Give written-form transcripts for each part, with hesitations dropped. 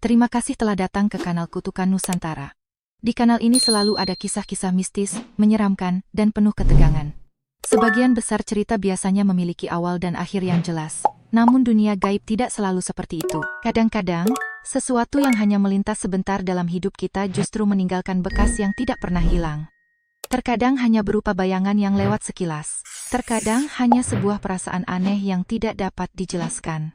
Terima kasih telah datang ke kanal Kutukan Nusantara. Di kanal ini selalu ada kisah-kisah mistis, menyeramkan, dan penuh ketegangan. Sebagian besar cerita biasanya memiliki awal dan akhir yang jelas. Namun dunia gaib tidak selalu seperti itu. Kadang-kadang, sesuatu yang hanya melintas sebentar dalam hidup kita justru meninggalkan bekas yang tidak pernah hilang. Terkadang hanya berupa bayangan yang lewat sekilas. Terkadang hanya sebuah perasaan aneh yang tidak dapat dijelaskan.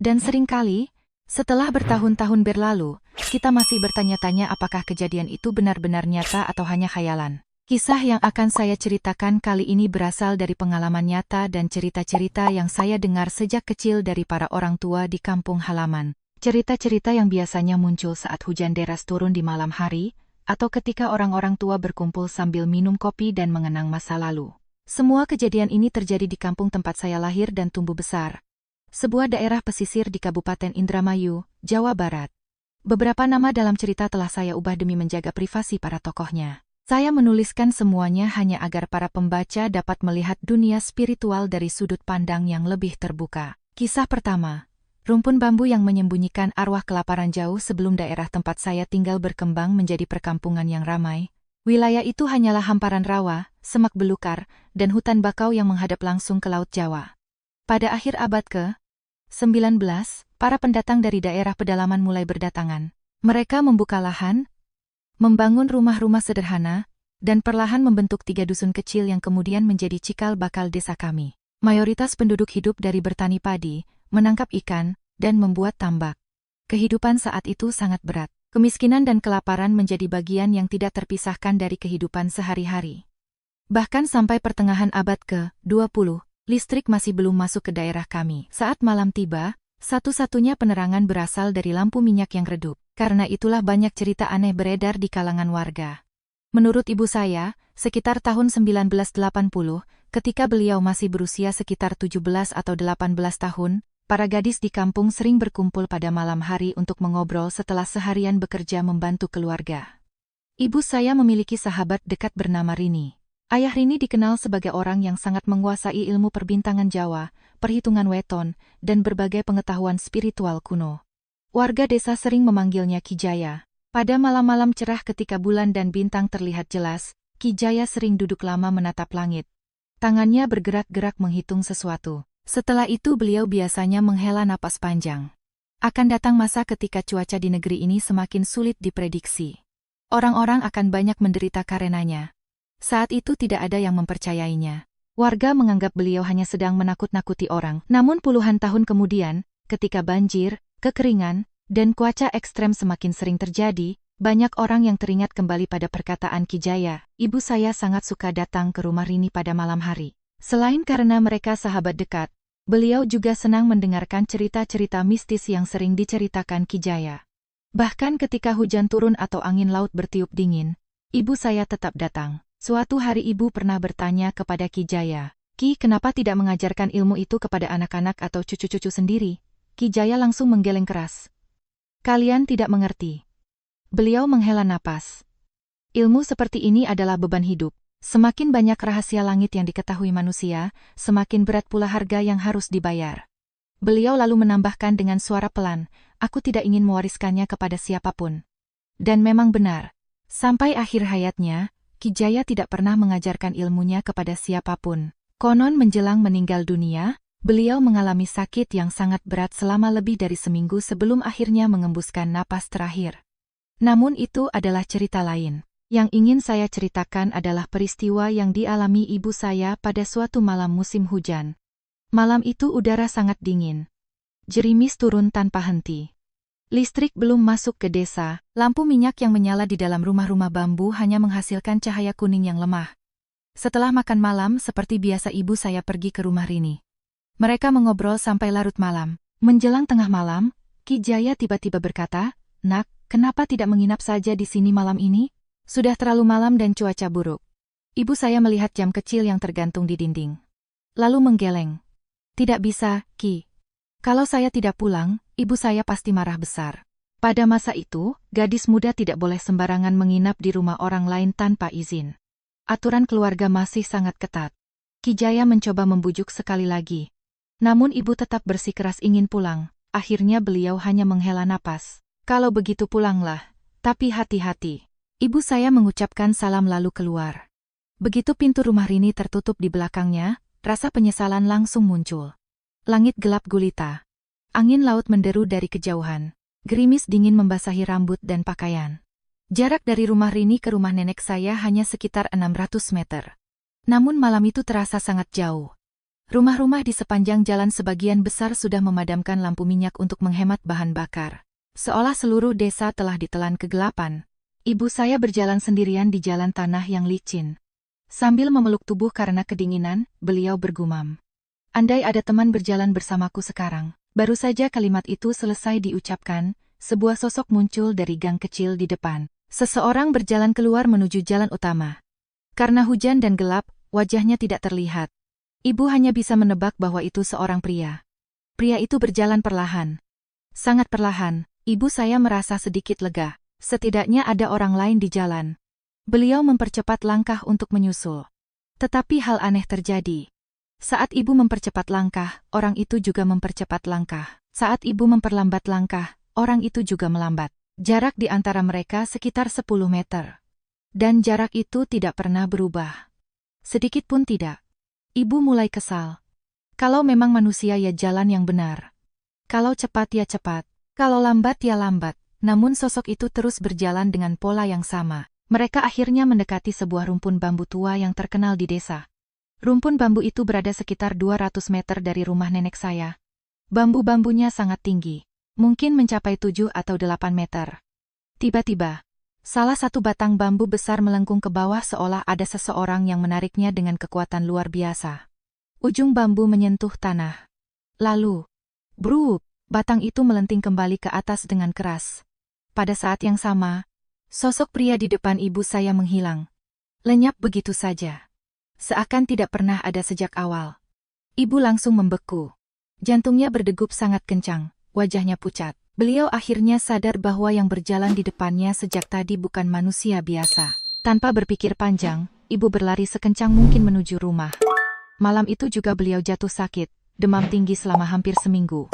Dan seringkali, setelah bertahun-tahun berlalu, kita masih bertanya-tanya apakah kejadian itu benar-benar nyata atau hanya khayalan. Kisah yang akan saya ceritakan kali ini berasal dari pengalaman nyata dan cerita-cerita yang saya dengar sejak kecil dari para orang tua di kampung halaman. Cerita-cerita yang biasanya muncul saat hujan deras turun di malam hari, atau ketika orang-orang tua berkumpul sambil minum kopi dan mengenang masa lalu. Semua kejadian ini terjadi di kampung tempat saya lahir dan tumbuh besar. Sebuah daerah pesisir di Kabupaten Indramayu, Jawa Barat. Beberapa nama dalam cerita telah saya ubah demi menjaga privasi para tokohnya. Saya menuliskan semuanya hanya agar para pembaca dapat melihat dunia spiritual dari sudut pandang yang lebih terbuka. Kisah pertama. Rumpun bambu yang menyembunyikan arwah kelaparan jauh sebelum daerah tempat saya tinggal berkembang menjadi perkampungan yang ramai. Wilayah itu hanyalah hamparan rawa, semak belukar, dan hutan bakau yang menghadap langsung ke Laut Jawa. Pada akhir abad ke-19, para pendatang dari daerah pedalaman mulai berdatangan. Mereka membuka lahan, membangun rumah-rumah sederhana, dan perlahan membentuk 3 dusun kecil yang kemudian menjadi cikal bakal desa kami. Mayoritas penduduk hidup dari bertani padi, menangkap ikan, dan membuat tambak. Kehidupan saat itu sangat berat. Kemiskinan dan kelaparan menjadi bagian yang tidak terpisahkan dari kehidupan sehari-hari. Bahkan sampai pertengahan abad ke-20, listrik masih belum masuk ke daerah kami. Saat malam tiba, satu-satunya penerangan berasal dari lampu minyak yang redup. Karena itulah banyak cerita aneh beredar di kalangan warga. Menurut ibu saya, sekitar tahun 1980, ketika beliau masih berusia sekitar 17 atau 18 tahun, para gadis di kampung sering berkumpul pada malam hari untuk mengobrol setelah seharian bekerja membantu keluarga. Ibu saya memiliki sahabat dekat bernama Rini. Ayah Rini dikenal sebagai orang yang sangat menguasai ilmu perbintangan Jawa, perhitungan weton, dan berbagai pengetahuan spiritual kuno. Warga desa sering memanggilnya Ki Jaya. Pada malam-malam cerah ketika bulan dan bintang terlihat jelas, Ki Jaya sering duduk lama menatap langit. Tangannya bergerak-gerak menghitung sesuatu. Setelah itu beliau biasanya menghela napas panjang. Akan datang masa ketika cuaca di negeri ini semakin sulit diprediksi. Orang-orang akan banyak menderita karenanya. Saat itu tidak ada yang mempercayainya. Warga menganggap beliau hanya sedang menakut-nakuti orang. Namun puluhan tahun kemudian, ketika banjir, kekeringan, dan cuaca ekstrem semakin sering terjadi, banyak orang yang teringat kembali pada perkataan Ki Jaya. Ibu saya sangat suka datang ke rumah Rini pada malam hari. Selain karena mereka sahabat dekat, beliau juga senang mendengarkan cerita-cerita mistis yang sering diceritakan Ki Jaya. Bahkan ketika hujan turun atau angin laut bertiup dingin, ibu saya tetap datang. Suatu hari ibu pernah bertanya kepada Ki Jaya, "Ki, kenapa tidak mengajarkan ilmu itu kepada anak-anak atau cucu-cucu sendiri?" Ki Jaya langsung menggeleng keras. "Kalian tidak mengerti." Beliau menghela napas. "Ilmu seperti ini adalah beban hidup. Semakin banyak rahasia langit yang diketahui manusia, semakin berat pula harga yang harus dibayar." Beliau lalu menambahkan dengan suara pelan, "Aku tidak ingin mewariskannya kepada siapapun." Dan memang benar. Sampai akhir hayatnya, Ki Jaya tidak pernah mengajarkan ilmunya kepada siapapun. Konon menjelang meninggal dunia, beliau mengalami sakit yang sangat berat selama lebih dari seminggu sebelum akhirnya mengembuskan napas terakhir. Namun itu adalah cerita lain. Yang ingin saya ceritakan adalah peristiwa yang dialami ibu saya pada suatu malam musim hujan. Malam itu udara sangat dingin. Gerimis turun tanpa henti. Listrik belum masuk ke desa, lampu minyak yang menyala di dalam rumah-rumah bambu hanya menghasilkan cahaya kuning yang lemah. Setelah makan malam, seperti biasa ibu saya pergi ke rumah Rini. Mereka mengobrol sampai larut malam. Menjelang tengah malam, Ki Jaya tiba-tiba berkata, "Nak, kenapa tidak menginap saja di sini malam ini? Sudah terlalu malam dan cuaca buruk." Ibu saya melihat jam kecil yang tergantung di dinding. Lalu menggeleng. "Tidak bisa, Ki. Kalau saya tidak pulang, ibu saya pasti marah besar." Pada masa itu, gadis muda tidak boleh sembarangan menginap di rumah orang lain tanpa izin. Aturan keluarga masih sangat ketat. Ki Jaya mencoba membujuk sekali lagi. Namun ibu tetap bersikeras ingin pulang. Akhirnya beliau hanya menghela napas. Kalau begitu pulanglah, tapi hati-hati. Ibu saya mengucapkan salam lalu keluar. Begitu pintu rumah Rini tertutup di belakangnya, rasa penyesalan langsung muncul. Langit gelap gulita. Angin laut menderu dari kejauhan. Gerimis dingin membasahi rambut dan pakaian. Jarak dari rumah Rini ke rumah nenek saya hanya sekitar 600 meter. Namun malam itu terasa sangat jauh. Rumah-rumah di sepanjang jalan sebagian besar sudah memadamkan lampu minyak untuk menghemat bahan bakar. Seolah seluruh desa telah ditelan kegelapan. Ibu saya berjalan sendirian di jalan tanah yang licin. Sambil memeluk tubuh karena kedinginan, beliau bergumam. Andai ada teman berjalan bersamaku sekarang. Baru saja kalimat itu selesai diucapkan, sebuah sosok muncul dari gang kecil di depan. Seseorang berjalan keluar menuju jalan utama. Karena hujan dan gelap, wajahnya tidak terlihat. Ibu hanya bisa menebak bahwa itu seorang pria. Pria itu berjalan perlahan. Sangat perlahan, ibu saya merasa sedikit lega. Setidaknya ada orang lain di jalan. Beliau mempercepat langkah untuk menyusul. Tetapi hal aneh terjadi. Saat ibu mempercepat langkah, orang itu juga mempercepat langkah. Saat ibu memperlambat langkah, orang itu juga melambat. Jarak di antara mereka sekitar 10 meter. Dan jarak itu tidak pernah berubah. Sedikit pun tidak. Ibu mulai kesal. Kalau memang manusia ya jalan yang benar. Kalau cepat ya cepat. Kalau lambat ya lambat. Namun sosok itu terus berjalan dengan pola yang sama. Mereka akhirnya mendekati sebuah rumpun bambu tua yang terkenal di desa. Rumpun bambu itu berada sekitar 200 meter dari rumah nenek saya. Bambu-bambunya sangat tinggi. Mungkin mencapai 7 atau 8 meter. Tiba-tiba, salah satu batang bambu besar melengkung ke bawah seolah ada seseorang yang menariknya dengan kekuatan luar biasa. Ujung bambu menyentuh tanah. Lalu, bruk, batang itu melenting kembali ke atas dengan keras. Pada saat yang sama, sosok pria di depan ibu saya menghilang. Lenyap begitu saja. Seakan tidak pernah ada sejak awal. Ibu langsung membeku. Jantungnya berdegup sangat kencang. Wajahnya pucat. Beliau akhirnya sadar bahwa yang berjalan di depannya sejak tadi bukan manusia biasa. Tanpa berpikir panjang, ibu berlari sekencang mungkin menuju rumah. Malam itu juga beliau jatuh sakit, demam tinggi selama hampir seminggu.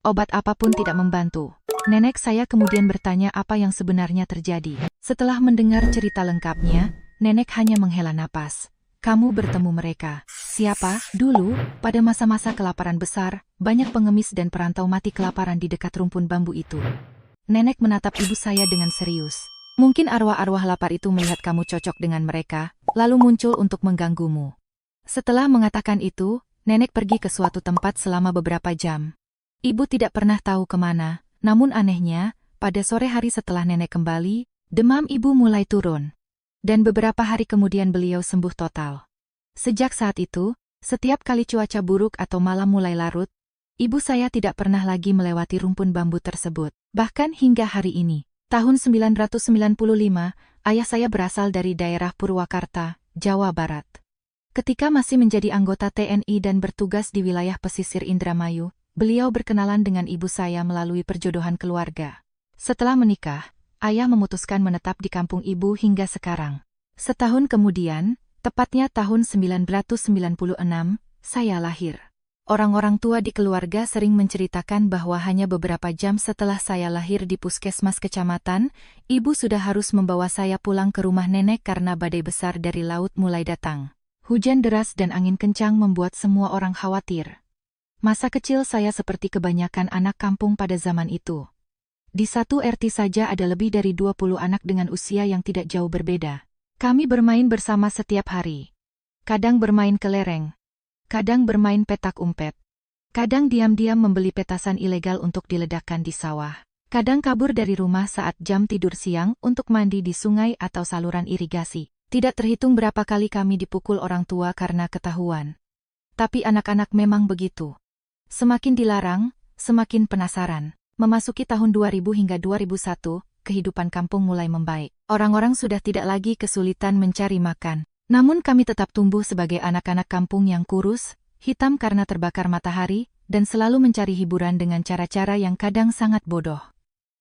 Obat apapun tidak membantu. Nenek saya kemudian bertanya apa yang sebenarnya terjadi. Setelah mendengar cerita lengkapnya, nenek hanya menghela napas. Kamu bertemu mereka. Siapa? Dulu, pada masa-masa kelaparan besar, banyak pengemis dan perantau mati kelaparan di dekat rumpun bambu itu. Nenek menatap ibu saya dengan serius. Mungkin arwah-arwah lapar itu melihat kamu cocok dengan mereka, lalu muncul untuk mengganggumu. Setelah mengatakan itu, nenek pergi ke suatu tempat selama beberapa jam. Ibu tidak pernah tahu kemana, namun anehnya, pada sore hari setelah nenek kembali, demam ibu mulai turun. Dan beberapa hari kemudian beliau sembuh total. Sejak saat itu, setiap kali cuaca buruk atau malam mulai larut, ibu saya tidak pernah lagi melewati rumpun bambu tersebut. Bahkan hingga hari ini, tahun 1995, ayah saya berasal dari daerah Purwakarta, Jawa Barat. Ketika masih menjadi anggota TNI dan bertugas di wilayah pesisir Indramayu, beliau berkenalan dengan ibu saya melalui perjodohan keluarga. Setelah menikah, ayah memutuskan menetap di kampung ibu hingga sekarang. Setahun kemudian, tepatnya tahun 1996, saya lahir. Orang-orang tua di keluarga sering menceritakan bahwa hanya beberapa jam setelah saya lahir di puskesmas kecamatan, ibu sudah harus membawa saya pulang ke rumah nenek karena badai besar dari laut mulai datang. Hujan deras dan angin kencang membuat semua orang khawatir. Masa kecil saya seperti kebanyakan anak kampung pada zaman itu. Di satu RT saja ada lebih dari 20 anak dengan usia yang tidak jauh berbeda. Kami bermain bersama setiap hari. Kadang bermain kelereng. Kadang bermain petak umpet. Kadang diam-diam membeli petasan ilegal untuk diledakkan di sawah. Kadang kabur dari rumah saat jam tidur siang untuk mandi di sungai atau saluran irigasi. Tidak terhitung berapa kali kami dipukul orang tua karena ketahuan. Tapi anak-anak memang begitu. Semakin dilarang, semakin penasaran. Memasuki tahun 2000 hingga 2001, kehidupan kampung mulai membaik. Orang-orang sudah tidak lagi kesulitan mencari makan. Namun kami tetap tumbuh sebagai anak-anak kampung yang kurus, hitam karena terbakar matahari, dan selalu mencari hiburan dengan cara-cara yang kadang sangat bodoh.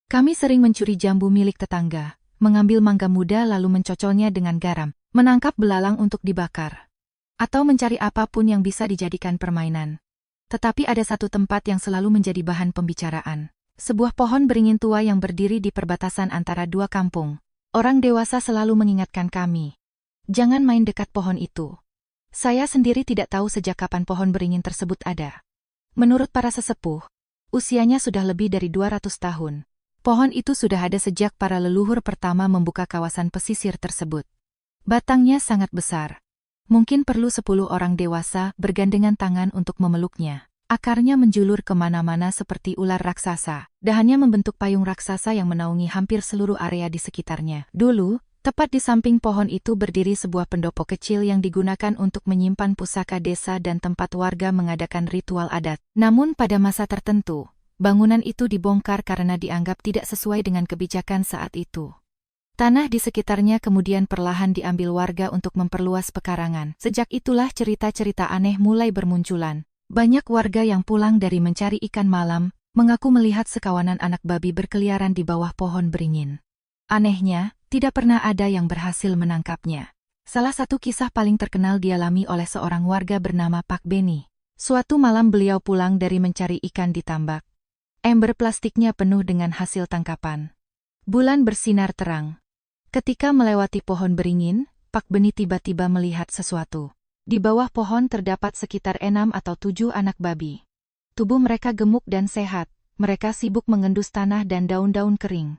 Kami sering mencuri jambu milik tetangga, mengambil mangga muda lalu mencocolnya dengan garam, menangkap belalang untuk dibakar, atau mencari apapun yang bisa dijadikan permainan. Tetapi ada satu tempat yang selalu menjadi bahan pembicaraan. Sebuah pohon beringin tua yang berdiri di perbatasan antara dua kampung. Orang dewasa selalu mengingatkan kami. Jangan main dekat pohon itu. Saya sendiri tidak tahu sejak kapan pohon beringin tersebut ada. Menurut para sesepuh, usianya sudah lebih dari 200 tahun. Pohon itu sudah ada sejak para leluhur pertama membuka kawasan pesisir tersebut. Batangnya sangat besar. Mungkin perlu 10 orang dewasa bergandengan tangan untuk memeluknya. Akarnya menjulur kemana-mana seperti ular raksasa. Dahannya membentuk payung raksasa yang menaungi hampir seluruh area di sekitarnya. Dulu, tepat di samping pohon itu berdiri sebuah pendopo kecil yang digunakan untuk menyimpan pusaka desa dan tempat warga mengadakan ritual adat. Namun pada masa tertentu, bangunan itu dibongkar karena dianggap tidak sesuai dengan kebijakan saat itu. Tanah di sekitarnya kemudian perlahan diambil warga untuk memperluas pekarangan. Sejak itulah cerita-cerita aneh mulai bermunculan. Banyak warga yang pulang dari mencari ikan malam, mengaku melihat sekawanan anak babi berkeliaran di bawah pohon beringin. Anehnya, tidak pernah ada yang berhasil menangkapnya. Salah satu kisah paling terkenal dialami oleh seorang warga bernama Pak Beni. Suatu malam beliau pulang dari mencari ikan di tambak. Ember plastiknya penuh dengan hasil tangkapan. Bulan bersinar terang. Ketika melewati pohon beringin, Pak Beni tiba-tiba melihat sesuatu. Di bawah pohon terdapat sekitar 6 atau 7 anak babi. Tubuh mereka gemuk dan sehat, mereka sibuk mengendus tanah dan daun-daun kering.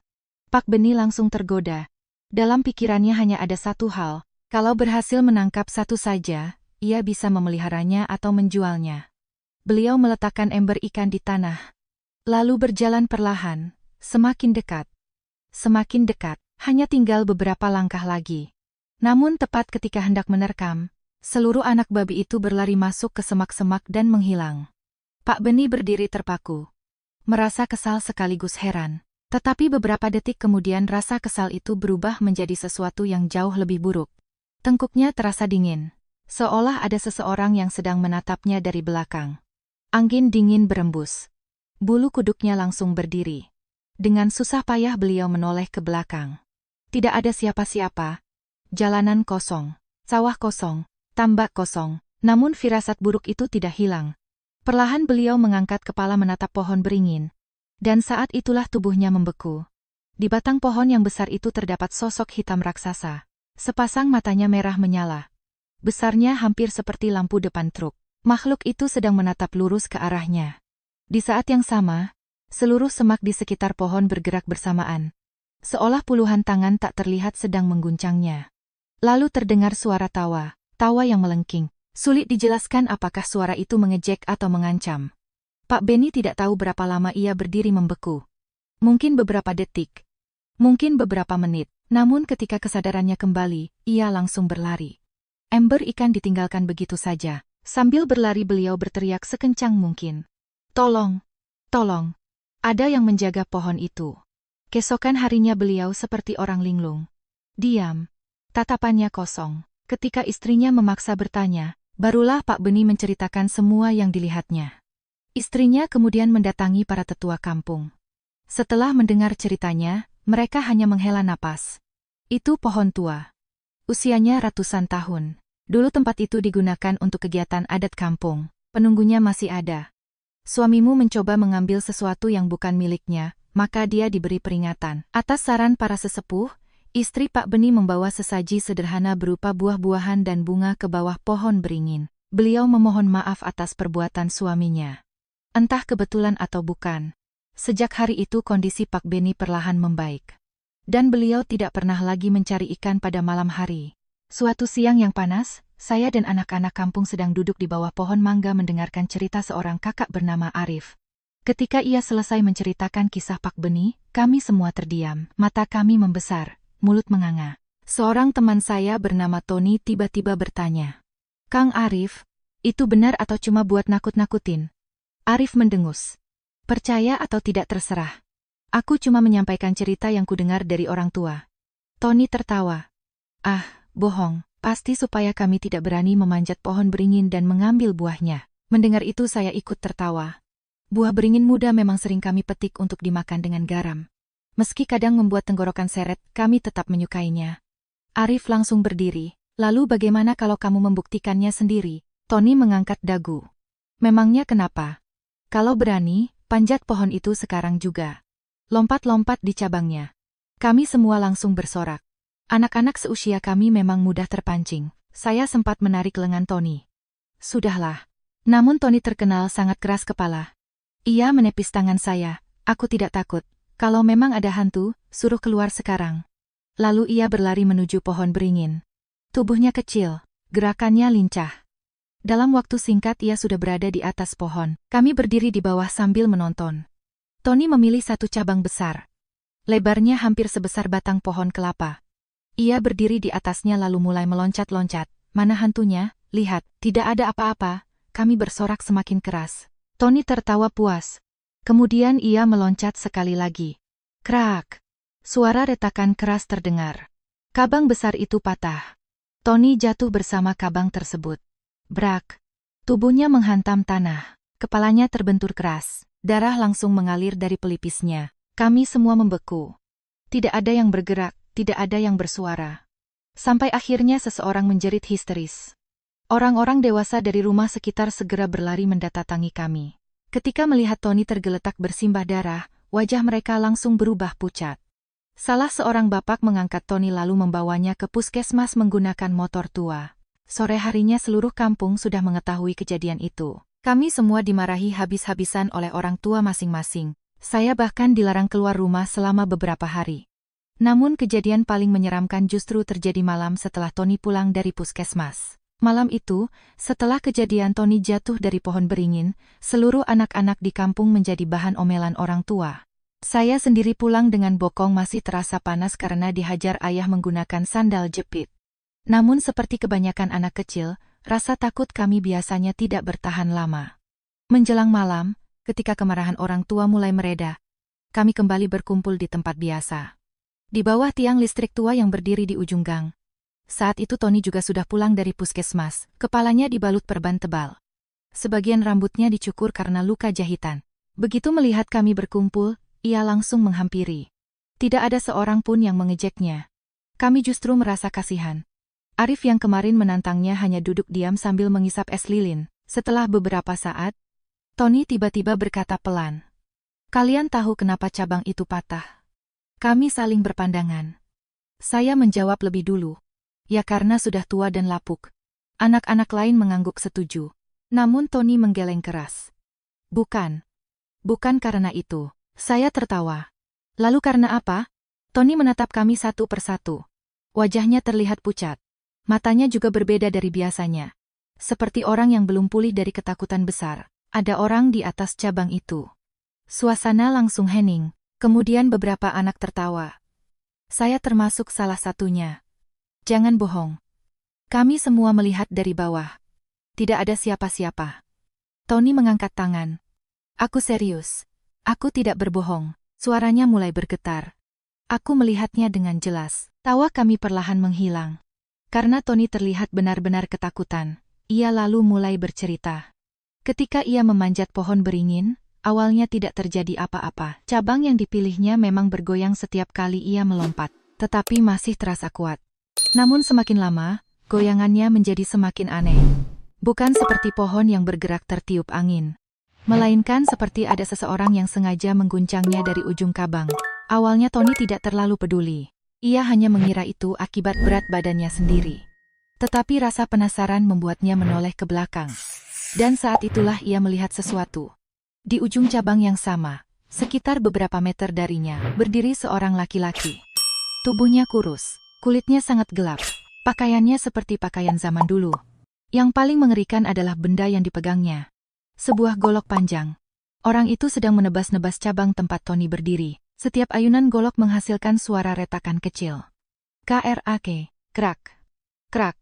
Pak Beni langsung tergoda. Dalam pikirannya hanya ada satu hal, kalau berhasil menangkap satu saja, ia bisa memeliharanya atau menjualnya. Beliau meletakkan ember ikan di tanah. Lalu berjalan perlahan, semakin dekat. Semakin dekat, hanya tinggal beberapa langkah lagi. Namun tepat ketika hendak menerkam, seluruh anak babi itu berlari masuk ke semak-semak dan menghilang. Pak Beni berdiri terpaku. Merasa kesal sekaligus heran. Tetapi beberapa detik kemudian rasa kesal itu berubah menjadi sesuatu yang jauh lebih buruk. Tengkuknya terasa dingin. Seolah ada seseorang yang sedang menatapnya dari belakang. Angin dingin berembus. Bulu kuduknya langsung berdiri. Dengan susah payah beliau menoleh ke belakang. Tidak ada siapa-siapa. Jalanan kosong. Sawah kosong. Tambak kosong, namun firasat buruk itu tidak hilang. Perlahan beliau mengangkat kepala menatap pohon beringin. Dan saat itulah tubuhnya membeku. Di batang pohon yang besar itu terdapat sosok hitam raksasa. Sepasang matanya merah menyala. Besarnya hampir seperti lampu depan truk. Makhluk itu sedang menatap lurus ke arahnya. Di saat yang sama, seluruh semak di sekitar pohon bergerak bersamaan. Seolah puluhan tangan tak terlihat sedang mengguncangnya. Lalu terdengar suara tawa. Tawa yang melengking. Sulit dijelaskan apakah suara itu mengejek atau mengancam. Pak Beni tidak tahu berapa lama ia berdiri membeku. Mungkin beberapa detik. Mungkin beberapa menit. Namun ketika kesadarannya kembali, ia langsung berlari. Ember ikan ditinggalkan begitu saja. Sambil berlari beliau berteriak sekencang mungkin. Tolong! Tolong! Ada yang menjaga pohon itu. Keesokan harinya beliau seperti orang linglung. Diam. Tatapannya kosong. Ketika istrinya memaksa bertanya, barulah Pak Beni menceritakan semua yang dilihatnya. Istrinya kemudian mendatangi para tetua kampung. Setelah mendengar ceritanya, mereka hanya menghela napas. Itu pohon tua. Usianya ratusan tahun. Dulu tempat itu digunakan untuk kegiatan adat kampung. Penunggunya masih ada. Suamimu mencoba mengambil sesuatu yang bukan miliknya, maka dia diberi peringatan. Atas saran para sesepuh, istri Pak Beni membawa sesaji sederhana berupa buah-buahan dan bunga ke bawah pohon beringin. Beliau memohon maaf atas perbuatan suaminya. Entah kebetulan atau bukan. Sejak hari itu kondisi Pak Beni perlahan membaik. Dan beliau tidak pernah lagi mencari ikan pada malam hari. Suatu siang yang panas, saya dan anak-anak kampung sedang duduk di bawah pohon mangga mendengarkan cerita seorang kakak bernama Arif. Ketika ia selesai menceritakan kisah Pak Beni, kami semua terdiam. Mata kami membesar. Mulut menganga. Seorang teman saya bernama Tony tiba-tiba bertanya. Kang Arif, itu benar atau cuma buat nakut-nakutin? Arif mendengus. Percaya atau tidak terserah. Aku cuma menyampaikan cerita yang kudengar dari orang tua. Tony tertawa. Ah, bohong. Pasti supaya kami tidak berani memanjat pohon beringin dan mengambil buahnya. Mendengar itu saya ikut tertawa. Buah beringin muda memang sering kami petik untuk dimakan dengan garam. Meski kadang membuat tenggorokan seret, kami tetap menyukainya. Arif langsung berdiri. Lalu bagaimana kalau kamu membuktikannya sendiri? Tony mengangkat dagu. Memangnya kenapa? Kalau berani, Panjat pohon itu sekarang juga. Lompat-lompat di cabangnya. Kami semua langsung bersorak. Anak-anak seusia kami memang mudah terpancing. Saya sempat menarik lengan Tony. Sudahlah. Namun Tony terkenal sangat keras kepala. Ia menepis tangan saya. Aku tidak takut. Kalau memang ada hantu, suruh keluar sekarang. Lalu ia berlari menuju pohon beringin. Tubuhnya kecil, gerakannya lincah. Dalam waktu singkat ia sudah berada di atas pohon. Kami berdiri di bawah sambil menonton. Tony memilih satu cabang besar. Lebarnya hampir sebesar batang pohon kelapa. Ia berdiri di atasnya lalu mulai meloncat-loncat. Mana hantunya? Lihat, tidak ada apa-apa. Kami bersorak semakin keras. Tony tertawa puas. Kemudian ia meloncat sekali lagi. Krak! Suara retakan keras terdengar. Kabang besar itu patah. Tony jatuh bersama kabang tersebut. Brak! Tubuhnya menghantam tanah. Kepalanya terbentur keras. Darah langsung mengalir dari pelipisnya. Kami semua membeku. Tidak ada yang bergerak, tidak ada yang bersuara. Sampai akhirnya seseorang menjerit histeris. Orang-orang dewasa dari rumah sekitar segera berlari mendatangi kami. Ketika melihat Tony tergeletak bersimbah darah, wajah mereka langsung berubah pucat. Salah seorang bapak mengangkat Tony lalu membawanya ke puskesmas menggunakan motor tua. Sore harinya seluruh kampung sudah mengetahui kejadian itu. Kami semua dimarahi habis-habisan oleh orang tua masing-masing. Saya bahkan dilarang keluar rumah selama beberapa hari. Namun kejadian paling menyeramkan justru terjadi malam setelah Tony pulang dari puskesmas. Malam itu, setelah kejadian Tony jatuh dari pohon beringin, seluruh anak-anak di kampung menjadi bahan omelan orang tua. Saya sendiri pulang dengan bokong masih terasa panas karena dihajar ayah menggunakan sandal jepit. Namun seperti kebanyakan anak kecil, rasa takut kami biasanya tidak bertahan lama. Menjelang malam, ketika kemarahan orang tua mulai mereda, kami kembali berkumpul di tempat biasa. Di bawah tiang listrik tua yang berdiri di ujung gang. Saat itu Tony juga sudah pulang dari puskesmas, kepalanya dibalut perban tebal. Sebagian rambutnya dicukur karena luka jahitan. Begitu melihat kami berkumpul, ia langsung menghampiri. Tidak ada seorang pun yang mengejeknya. Kami justru merasa kasihan. Arif yang kemarin menantangnya hanya duduk diam sambil mengisap es lilin. Setelah beberapa saat, Tony tiba-tiba berkata pelan. Kalian tahu kenapa cabang itu patah? Kami saling berpandangan. Saya menjawab lebih dulu. Ya karena sudah tua dan lapuk. Anak-anak lain mengangguk setuju. Namun Tony menggeleng keras. Bukan. Bukan karena itu. Saya tertawa. Lalu karena apa? Tony menatap kami satu persatu. Wajahnya terlihat pucat. Matanya juga berbeda dari biasanya. Seperti orang yang belum pulih dari ketakutan besar. Ada orang di atas cabang itu. Suasana langsung hening. Kemudian beberapa anak tertawa. Saya termasuk salah satunya. Jangan bohong. Kami semua melihat dari bawah. Tidak ada siapa-siapa. Tony mengangkat tangan. Aku serius. Aku tidak berbohong. Suaranya mulai bergetar. Aku melihatnya dengan jelas. Tawa kami perlahan menghilang. Karena Tony terlihat benar-benar ketakutan, ia lalu mulai bercerita. Ketika ia memanjat pohon beringin, awalnya tidak terjadi apa-apa. Cabang yang dipilihnya memang bergoyang setiap kali ia melompat, tetapi masih terasa kuat. Namun semakin lama, goyangannya menjadi semakin aneh. Bukan seperti pohon yang bergerak tertiup angin, melainkan seperti ada seseorang yang sengaja mengguncangnya dari ujung kabang. Awalnya Tony tidak terlalu peduli. Ia hanya mengira itu akibat berat badannya sendiri. Tetapi rasa penasaran membuatnya menoleh ke belakang. Dan saat itulah ia melihat sesuatu. Di ujung cabang yang sama, sekitar beberapa meter darinya, berdiri seorang laki-laki. Tubuhnya kurus, kulitnya sangat gelap, pakaiannya seperti pakaian zaman dulu. Yang paling mengerikan adalah benda yang dipegangnya. Sebuah golok panjang. Orang itu sedang menebas-nebas cabang tempat Tony berdiri. Setiap ayunan golok menghasilkan suara retakan kecil. Krak, krak, krak.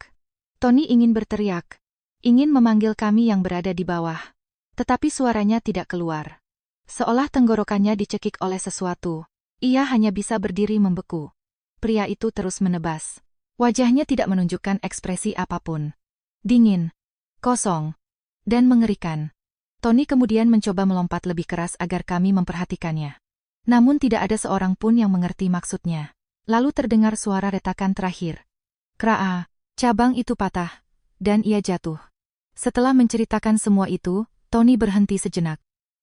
Tony ingin berteriak. Ingin memanggil kami yang berada di bawah. Tetapi suaranya tidak keluar. Seolah tenggorokannya dicekik oleh sesuatu. Ia hanya bisa berdiri membeku. Pria itu terus menebas. Wajahnya tidak menunjukkan ekspresi apapun. Dingin, kosong, dan mengerikan. Tony kemudian mencoba melompat lebih keras agar kami memperhatikannya. Namun tidak ada seorang pun yang mengerti maksudnya. Lalu terdengar suara retakan terakhir. Kraa, cabang itu patah, dan ia jatuh. Setelah menceritakan semua itu, Tony berhenti sejenak.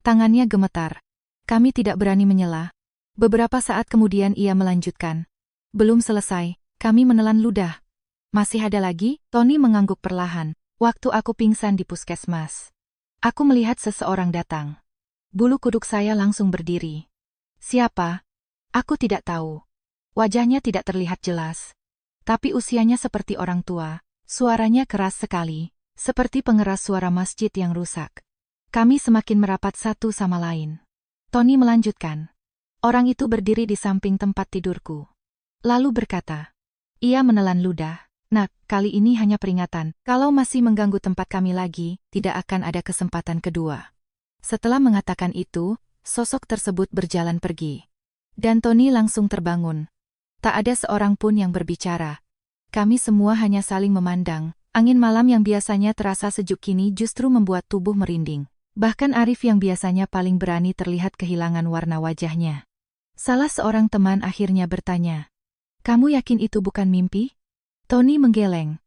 Tangannya gemetar. Kami tidak berani menyela. Beberapa saat kemudian ia melanjutkan. Belum selesai, kami menelan ludah. Masih ada lagi, Tony mengangguk perlahan. Waktu aku pingsan di puskesmas. Aku melihat seseorang datang. Bulu kuduk saya langsung berdiri. Siapa? Aku tidak tahu. Wajahnya tidak terlihat jelas. Tapi usianya seperti orang tua. Suaranya keras sekali, seperti pengeras suara masjid yang rusak. Kami semakin merapat satu sama lain. Tony melanjutkan. Orang itu berdiri di samping tempat tidurku. Lalu berkata, ia menelan ludah. Nak, kali ini hanya peringatan. Kalau masih mengganggu tempat kami lagi, tidak akan ada kesempatan kedua. Setelah mengatakan itu, sosok tersebut berjalan pergi. Dan Tony langsung terbangun. Tak ada seorang pun yang berbicara. Kami semua hanya saling memandang. Angin malam yang biasanya terasa sejuk kini justru membuat tubuh merinding. Bahkan Arif yang biasanya paling berani terlihat kehilangan warna wajahnya. Salah seorang teman akhirnya bertanya, "Kamu yakin itu bukan mimpi?" Tony menggeleng.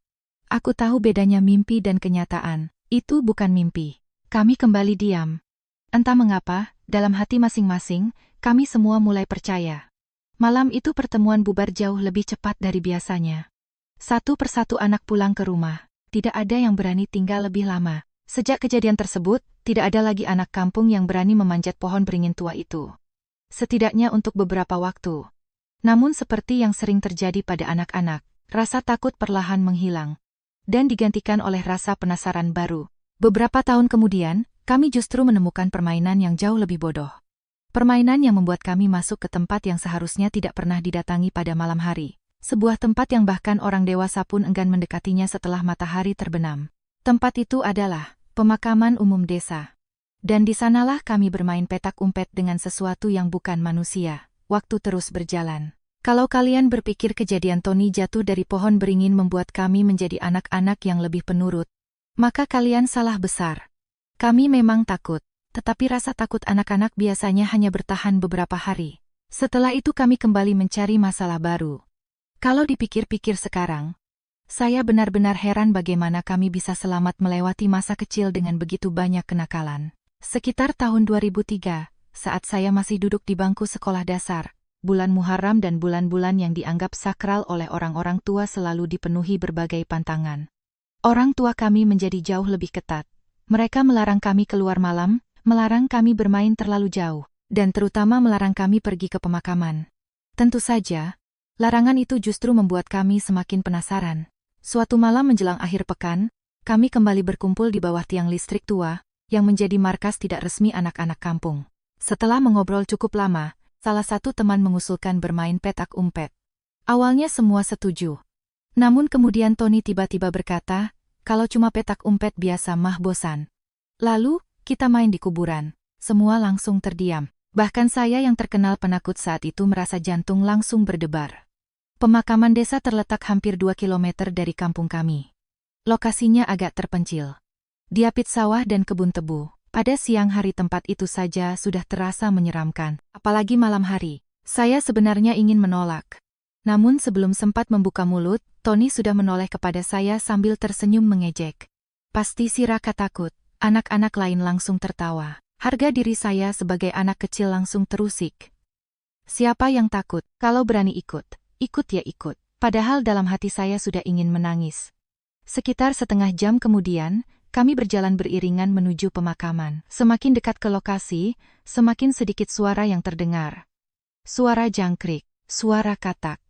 Aku tahu bedanya mimpi dan kenyataan. Itu bukan mimpi. Kami kembali diam. Entah mengapa, dalam hati masing-masing, kami semua mulai percaya. Malam itu pertemuan bubar jauh lebih cepat dari biasanya. Satu persatu anak pulang ke rumah. Tidak ada yang berani tinggal lebih lama. Sejak kejadian tersebut, tidak ada lagi anak kampung yang berani memanjat pohon beringin tua itu. Setidaknya untuk beberapa waktu. Namun seperti yang sering terjadi pada anak-anak, rasa takut perlahan menghilang. Dan digantikan oleh rasa penasaran baru. Beberapa tahun kemudian, kami justru menemukan permainan yang jauh lebih bodoh. Permainan yang membuat kami masuk ke tempat yang seharusnya tidak pernah didatangi pada malam hari. Sebuah tempat yang bahkan orang dewasa pun enggan mendekatinya setelah matahari terbenam. Tempat itu adalah pemakaman umum desa. Dan di sanalah kami bermain petak umpet dengan sesuatu yang bukan manusia. Waktu terus berjalan. Kalau kalian berpikir kejadian Tony jatuh dari pohon beringin membuat kami menjadi anak-anak yang lebih penurut, maka kalian salah besar. Kami memang takut, tetapi rasa takut anak-anak biasanya hanya bertahan beberapa hari. Setelah itu kami kembali mencari masalah baru. Kalau dipikir-pikir sekarang, saya benar-benar heran bagaimana kami bisa selamat melewati masa kecil dengan begitu banyak kenakalan. Sekitar tahun 2003, saat saya masih duduk di bangku sekolah dasar, bulan Muharram dan bulan-bulan yang dianggap sakral oleh orang-orang tua selalu dipenuhi berbagai pantangan. Orang tua kami menjadi jauh lebih ketat. Mereka melarang kami keluar malam, melarang kami bermain terlalu jauh, dan terutama melarang kami pergi ke pemakaman. Tentu saja, larangan itu justru membuat kami semakin penasaran. Suatu malam menjelang akhir pekan, kami kembali berkumpul di bawah tiang listrik tua, yang menjadi markas tidak resmi anak-anak kampung. Setelah mengobrol cukup lama, salah satu teman mengusulkan bermain petak umpet. Awalnya semua setuju. Namun kemudian Tony tiba-tiba berkata, kalau cuma petak umpet biasa mah bosan. Lalu, kita main di kuburan. Semua langsung terdiam. Bahkan saya yang terkenal penakut saat itu merasa jantung langsung berdebar. Pemakaman desa terletak hampir 2 kilometer dari kampung kami. Lokasinya agak terpencil. Diapit sawah dan kebun tebu. Pada siang hari tempat itu saja sudah terasa menyeramkan, apalagi malam hari. Saya sebenarnya ingin menolak. Namun sebelum sempat membuka mulut, Tony sudah menoleh kepada saya sambil tersenyum mengejek. Pasti si Raka takut. Anak-anak lain langsung tertawa. Harga diri saya sebagai anak kecil langsung terusik. Siapa yang takut? Kalau berani ikut. Ikut ya ikut. Padahal dalam hati saya sudah ingin menangis. Sekitar setengah jam kemudian, kami berjalan beriringan menuju pemakaman. Semakin dekat ke lokasi, semakin sedikit suara yang terdengar. Suara jangkrik, suara katak,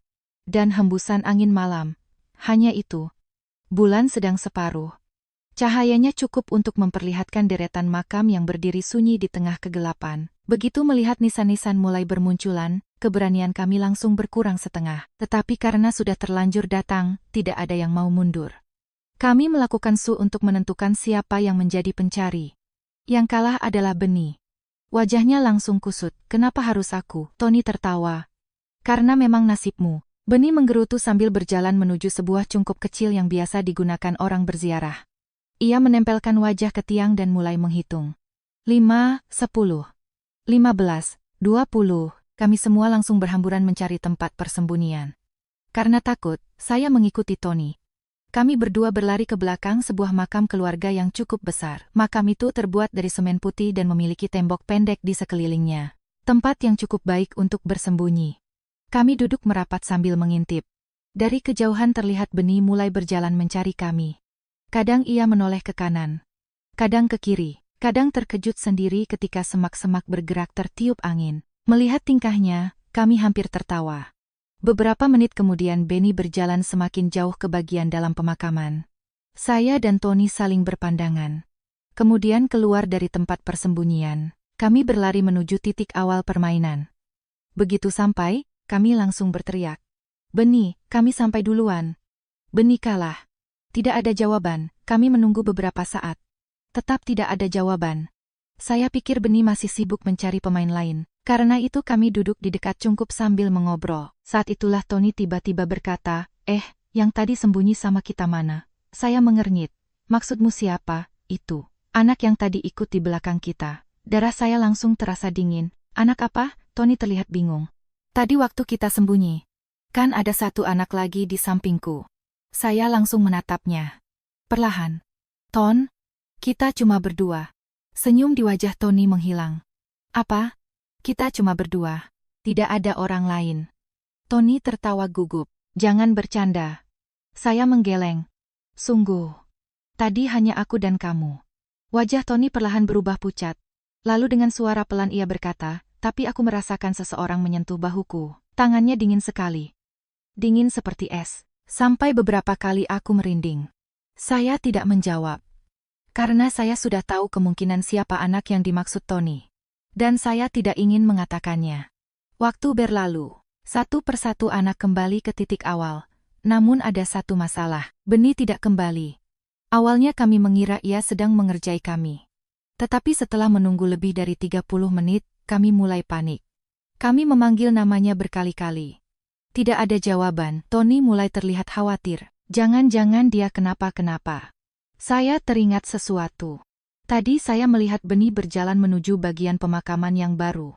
dan hembusan angin malam. Hanya itu. Bulan sedang separuh. Cahayanya cukup untuk memperlihatkan deretan makam yang berdiri sunyi di tengah kegelapan. Begitu melihat nisan-nisan mulai bermunculan, keberanian kami langsung berkurang setengah. Tetapi karena sudah terlanjur datang, tidak ada yang mau mundur. Kami melakukan untuk menentukan siapa yang menjadi pencari. Yang kalah adalah Beni. Wajahnya langsung kusut. Kenapa harus aku? Tony tertawa. Karena memang nasibmu. Beni menggerutu sambil berjalan menuju sebuah cungkup kecil yang biasa digunakan orang berziarah. Ia menempelkan wajah ke tiang dan mulai menghitung. 5, 10, 15, 20. Kami semua langsung berhamburan mencari tempat persembunyian. Karena takut, saya mengikuti Tony. Kami berdua berlari ke belakang sebuah makam keluarga yang cukup besar. Makam itu terbuat dari semen putih dan memiliki tembok pendek di sekelilingnya. Tempat yang cukup baik untuk bersembunyi. Kami duduk merapat sambil mengintip. Dari kejauhan terlihat Beni mulai berjalan mencari kami. Kadang ia menoleh ke kanan, kadang ke kiri, kadang terkejut sendiri ketika semak-semak bergerak tertiup angin. Melihat tingkahnya, kami hampir tertawa. Beberapa menit kemudian Beni berjalan semakin jauh ke bagian dalam pemakaman. Saya dan Tony saling berpandangan. Kemudian keluar dari tempat persembunyian. Kami berlari menuju titik awal permainan. Begitu sampai, kami langsung berteriak. "Beni, kami sampai duluan." Beni kalah. Tidak ada jawaban. Kami menunggu beberapa saat. Tetap tidak ada jawaban. Saya pikir Beni masih sibuk mencari pemain lain. Karena itu kami duduk di dekat cungkup sambil mengobrol. Saat itulah Tony tiba-tiba berkata, yang tadi sembunyi sama kita mana?" Saya mengernyit. "Maksudmu siapa?" "Itu. Anak yang tadi ikut di belakang kita." Darah saya langsung terasa dingin. "Anak apa?" Tony terlihat bingung. "Tadi waktu kita sembunyi. Kan ada satu anak lagi di sampingku." Saya langsung menatapnya. Perlahan. "Ton, kita cuma berdua." Senyum di wajah Tony menghilang. "Apa? Kita cuma berdua. Tidak ada orang lain." Tony tertawa gugup. "Jangan bercanda." Saya menggeleng. "Sungguh. Tadi hanya aku dan kamu." Wajah Tony perlahan berubah pucat. Lalu dengan suara pelan ia berkata, "Tapi aku merasakan seseorang menyentuh bahuku. Tangannya dingin sekali. Dingin seperti es. Sampai beberapa kali aku merinding." Saya tidak menjawab. Karena saya sudah tahu kemungkinan siapa anak yang dimaksud Tony. Dan saya tidak ingin mengatakannya. Waktu berlalu. Satu persatu anak kembali ke titik awal. Namun ada satu masalah. Beni tidak kembali. Awalnya kami mengira ia sedang mengerjai kami. Tetapi setelah menunggu lebih dari 30 menit, kami mulai panik. Kami memanggil namanya berkali-kali. Tidak ada jawaban. Tony mulai terlihat khawatir. Jangan-jangan dia kenapa-kenapa. Saya teringat sesuatu. Tadi saya melihat Beni berjalan menuju bagian pemakaman yang baru.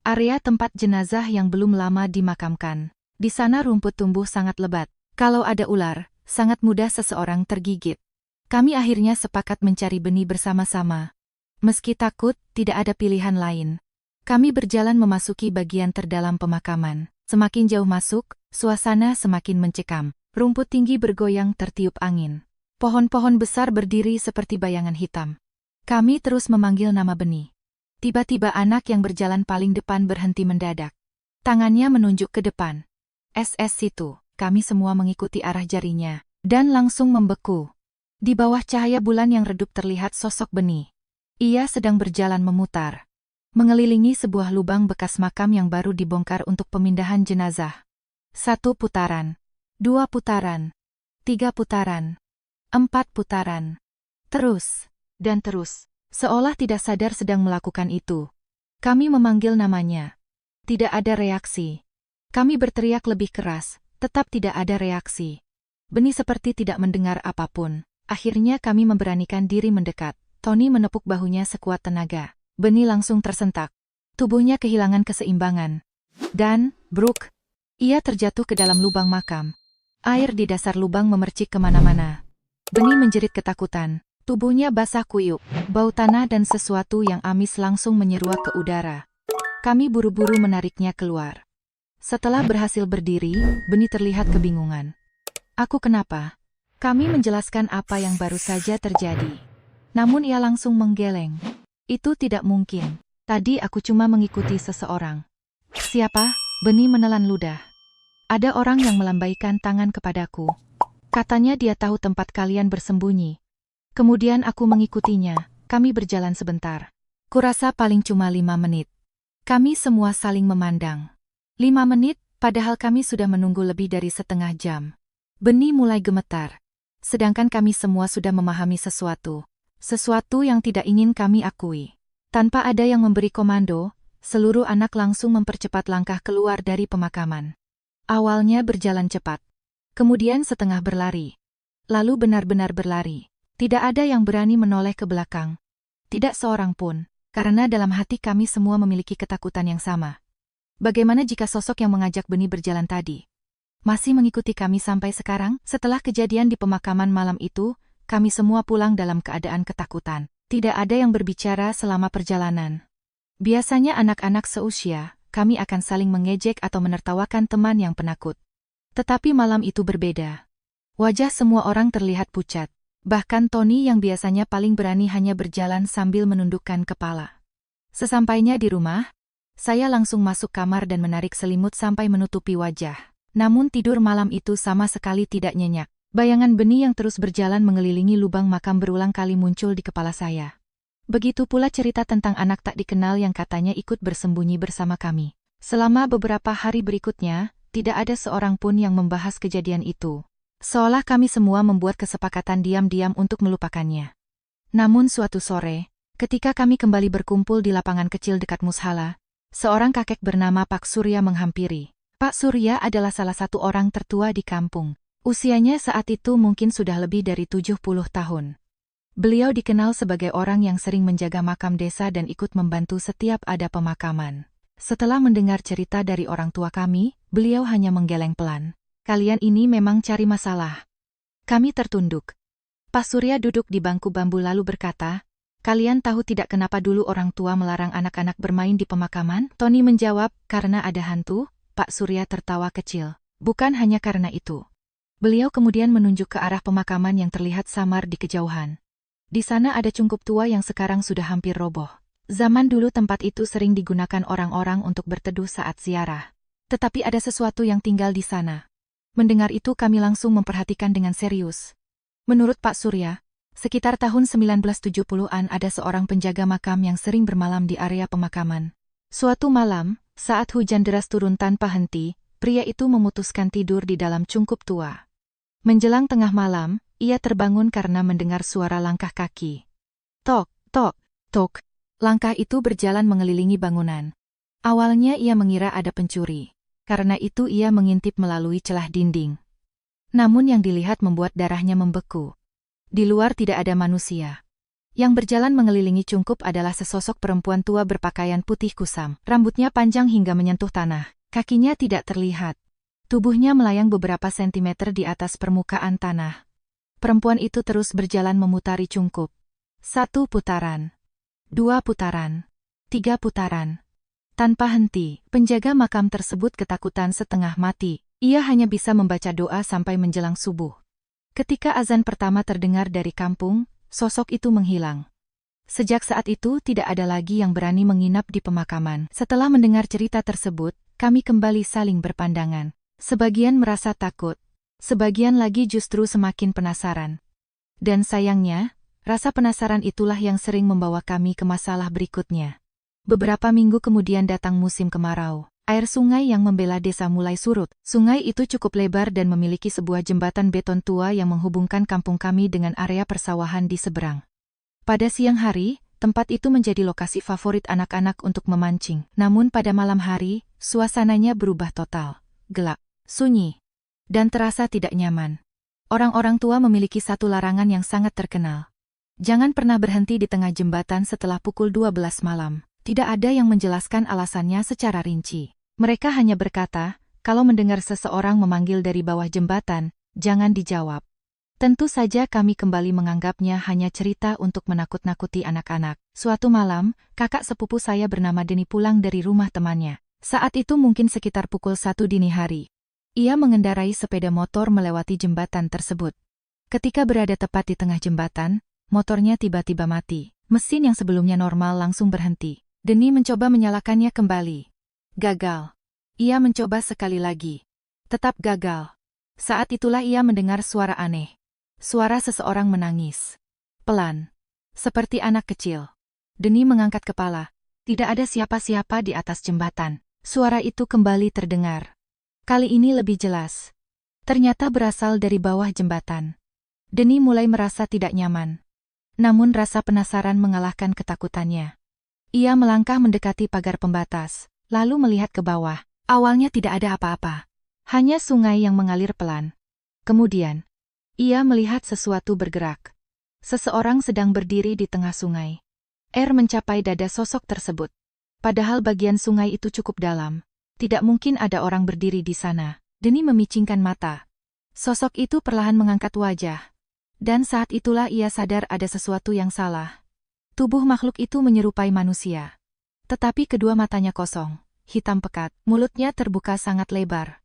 Area tempat jenazah yang belum lama dimakamkan. Di sana rumput tumbuh sangat lebat. Kalau ada ular, sangat mudah seseorang tergigit. Kami akhirnya sepakat mencari Beni bersama-sama. Meski takut, tidak ada pilihan lain. Kami berjalan memasuki bagian terdalam pemakaman. Semakin jauh masuk, suasana semakin mencekam. Rumput tinggi bergoyang tertiup angin. Pohon-pohon besar berdiri seperti bayangan hitam. Kami terus memanggil nama Beni. Tiba-tiba anak yang berjalan paling depan berhenti mendadak. Tangannya menunjuk ke depan. SS situ. Kami semua mengikuti arah jarinya. Dan langsung membeku. Di bawah cahaya bulan yang redup terlihat sosok Beni. Ia sedang berjalan memutar. Mengelilingi sebuah lubang bekas makam yang baru dibongkar untuk pemindahan jenazah. 1 putaran. 2 putaran. 3 putaran. 4 putaran. Terus. Dan terus. Seolah tidak sadar sedang melakukan itu. Kami memanggil namanya. Tidak ada reaksi. Kami berteriak lebih keras, tetap tidak ada reaksi. Beni seperti tidak mendengar apapun. Akhirnya kami memberanikan diri mendekat. Tony menepuk bahunya sekuat tenaga. Beni langsung tersentak. Tubuhnya kehilangan keseimbangan. Dan, bruk, ia terjatuh ke dalam lubang makam. Air di dasar lubang memercik kemana-mana. Beni menjerit ketakutan. Tubuhnya basah kuyup, bau tanah dan sesuatu yang amis langsung menyeruak ke udara. Kami buru-buru menariknya keluar. Setelah berhasil berdiri, Beni terlihat kebingungan. "Aku kenapa?" Kami menjelaskan apa yang baru saja terjadi. Namun ia langsung menggeleng. "Itu tidak mungkin. Tadi aku cuma mengikuti seseorang." "Siapa?" Beni menelan ludah. "Ada orang yang melambaikan tangan kepadaku. Katanya dia tahu tempat kalian bersembunyi. Kemudian aku mengikutinya. Kami berjalan sebentar. Kurasa paling cuma 5 menit. Kami semua saling memandang. 5 menit, padahal kami sudah menunggu lebih dari setengah jam." Beni mulai gemetar. Sedangkan kami semua sudah memahami sesuatu. Sesuatu yang tidak ingin kami akui. Tanpa ada yang memberi komando, seluruh anak langsung mempercepat langkah keluar dari pemakaman. Awalnya berjalan cepat. Kemudian setengah berlari. Lalu benar-benar berlari. Tidak ada yang berani menoleh ke belakang. Tidak seorang pun, karena dalam hati kami semua memiliki ketakutan yang sama. Bagaimana jika sosok yang mengajak Beni berjalan tadi Masih mengikuti kami sampai sekarang? Setelah kejadian di pemakaman malam itu, kami semua pulang dalam keadaan ketakutan. Tidak ada yang berbicara selama perjalanan. Biasanya anak-anak seusia, kami akan saling mengejek atau menertawakan teman yang penakut. Tetapi malam itu berbeda. Wajah semua orang terlihat pucat. Bahkan Tony yang biasanya paling berani hanya berjalan sambil menundukkan kepala. Sesampainya di rumah, saya langsung masuk kamar dan menarik selimut sampai menutupi wajah. Namun tidur malam itu sama sekali tidak nyenyak. Bayangan benih yang terus berjalan mengelilingi lubang makam berulang kali muncul di kepala saya. Begitu pula cerita tentang anak tak dikenal yang katanya ikut bersembunyi bersama kami. Selama beberapa hari berikutnya, tidak ada seorang pun yang membahas kejadian itu. Seolah kami semua membuat kesepakatan diam-diam untuk melupakannya. Namun suatu sore, ketika kami kembali berkumpul di lapangan kecil dekat mushala, seorang kakek bernama Pak Surya menghampiri. Pak Surya adalah salah satu orang tertua di kampung. Usianya saat itu mungkin sudah lebih dari 70 tahun. Beliau dikenal sebagai orang yang sering menjaga makam desa dan ikut membantu setiap ada pemakaman. Setelah mendengar cerita dari orang tua kami, beliau hanya menggeleng pelan. Kalian ini memang cari masalah. Kami tertunduk. Pak Surya duduk di bangku bambu lalu berkata, kalian tahu tidak kenapa dulu orang tua melarang anak-anak bermain di pemakaman? Tony menjawab, karena ada hantu. Pak Surya tertawa kecil. Bukan hanya karena itu. Beliau kemudian menunjuk ke arah pemakaman yang terlihat samar di kejauhan. Di sana ada cungkup tua yang sekarang sudah hampir roboh. Zaman dulu tempat itu sering digunakan orang-orang untuk berteduh saat ziarah. Tetapi ada sesuatu yang tinggal di sana. Mendengar itu kami langsung memperhatikan dengan serius. Menurut Pak Surya, sekitar tahun 1970-an ada seorang penjaga makam yang sering bermalam di area pemakaman. Suatu malam, saat hujan deras turun tanpa henti, pria itu memutuskan tidur di dalam cungkup tua. Menjelang tengah malam, ia terbangun karena mendengar suara langkah kaki. Tok, tok, tok. Langkah itu berjalan mengelilingi bangunan. Awalnya ia mengira ada pencuri. Karena itu ia mengintip melalui celah dinding. Namun yang dilihat membuat darahnya membeku. Di luar tidak ada manusia. Yang berjalan mengelilingi cungkup adalah sesosok perempuan tua berpakaian putih kusam. Rambutnya panjang hingga menyentuh tanah. Kakinya tidak terlihat. Tubuhnya melayang beberapa sentimeter di atas permukaan tanah. Perempuan itu terus berjalan memutari cungkup. 1 putaran. 2 putaran. 3 putaran. Tanpa henti, penjaga makam tersebut ketakutan setengah mati. Ia hanya bisa membaca doa sampai menjelang subuh. Ketika azan pertama terdengar dari kampung, sosok itu menghilang. Sejak saat itu tidak ada lagi yang berani menginap di pemakaman. Setelah mendengar cerita tersebut, kami kembali saling berpandangan. Sebagian merasa takut, sebagian lagi justru semakin penasaran. Dan sayangnya, rasa penasaran itulah yang sering membawa kami ke masalah berikutnya. Beberapa minggu kemudian datang musim kemarau. Air sungai yang membela desa mulai surut. Sungai itu cukup lebar dan memiliki sebuah jembatan beton tua yang menghubungkan kampung kami dengan area persawahan di seberang. Pada siang hari, tempat itu menjadi lokasi favorit anak-anak untuk memancing. Namun pada malam hari, suasananya berubah total. Gelap, sunyi, dan terasa tidak nyaman. Orang-orang tua memiliki satu larangan yang sangat terkenal. Jangan pernah berhenti di tengah jembatan setelah pukul 12 malam. Tidak ada yang menjelaskan alasannya secara rinci. Mereka hanya berkata, kalau mendengar seseorang memanggil dari bawah jembatan, jangan dijawab. Tentu saja kami kembali menganggapnya hanya cerita untuk menakut-nakuti anak-anak. Suatu malam, kakak sepupu saya bernama Denny pulang dari rumah temannya. Saat itu mungkin sekitar pukul 1 dini hari. Ia mengendarai sepeda motor melewati jembatan tersebut. Ketika berada tepat di tengah jembatan, motornya tiba-tiba mati. Mesin yang sebelumnya normal langsung berhenti. Denny mencoba menyalakannya kembali. Gagal. Ia mencoba sekali lagi. Tetap gagal. Saat itulah ia mendengar suara aneh. Suara seseorang menangis. Pelan. Seperti anak kecil. Denny mengangkat kepala. Tidak ada siapa-siapa di atas jembatan. Suara itu kembali terdengar. Kali ini lebih jelas. Ternyata berasal dari bawah jembatan. Denny mulai merasa tidak nyaman. Namun rasa penasaran mengalahkan ketakutannya. Ia melangkah mendekati pagar pembatas, lalu melihat ke bawah. Awalnya tidak ada apa-apa. Hanya sungai yang mengalir pelan. Kemudian, ia melihat sesuatu bergerak. Seseorang sedang berdiri di tengah sungai. Air mencapai dada sosok tersebut. Padahal bagian sungai itu cukup dalam. Tidak mungkin ada orang berdiri di sana. Denny memicingkan mata. Sosok itu perlahan mengangkat wajah. Dan saat itulah ia sadar ada sesuatu yang salah. Tubuh makhluk itu menyerupai manusia. Tetapi kedua matanya kosong, hitam pekat, mulutnya terbuka sangat lebar.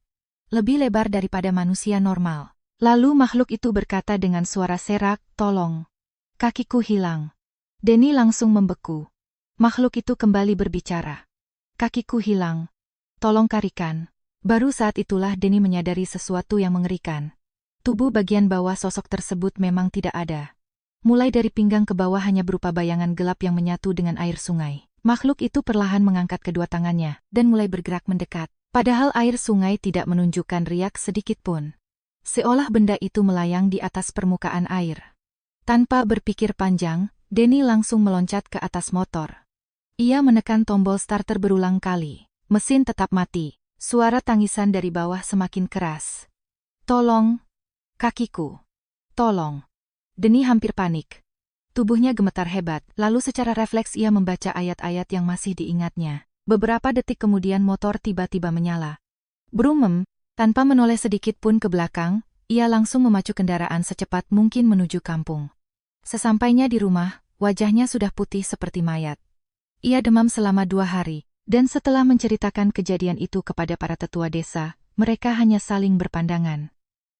Lebih lebar daripada manusia normal. Lalu makhluk itu berkata dengan suara serak, "Tolong. Kakiku hilang." Denny langsung membeku. Makhluk itu kembali berbicara. "Kakiku hilang. Tolong carikan." Baru saat itulah Denny menyadari sesuatu yang mengerikan. Tubuh bagian bawah sosok tersebut memang tidak ada. Mulai dari pinggang ke bawah hanya berupa bayangan gelap yang menyatu dengan air sungai. Makhluk itu perlahan mengangkat kedua tangannya dan mulai bergerak mendekat. Padahal air sungai tidak menunjukkan riak sedikit pun. Seolah benda itu melayang di atas permukaan air. Tanpa berpikir panjang, Denny langsung meloncat ke atas motor. Ia menekan tombol starter berulang kali. Mesin tetap mati. Suara tangisan dari bawah semakin keras. "Tolong. Kakiku. Tolong." Denny hampir panik. Tubuhnya gemetar hebat, lalu secara refleks ia membaca ayat-ayat yang masih diingatnya. Beberapa detik kemudian motor tiba-tiba menyala. Brumem, tanpa menoleh sedikit pun ke belakang, ia langsung memacu kendaraan secepat mungkin menuju kampung. Sesampainya di rumah, wajahnya sudah putih seperti mayat. Ia demam selama 2 hari, dan setelah menceritakan kejadian itu kepada para tetua desa, mereka hanya saling berpandangan.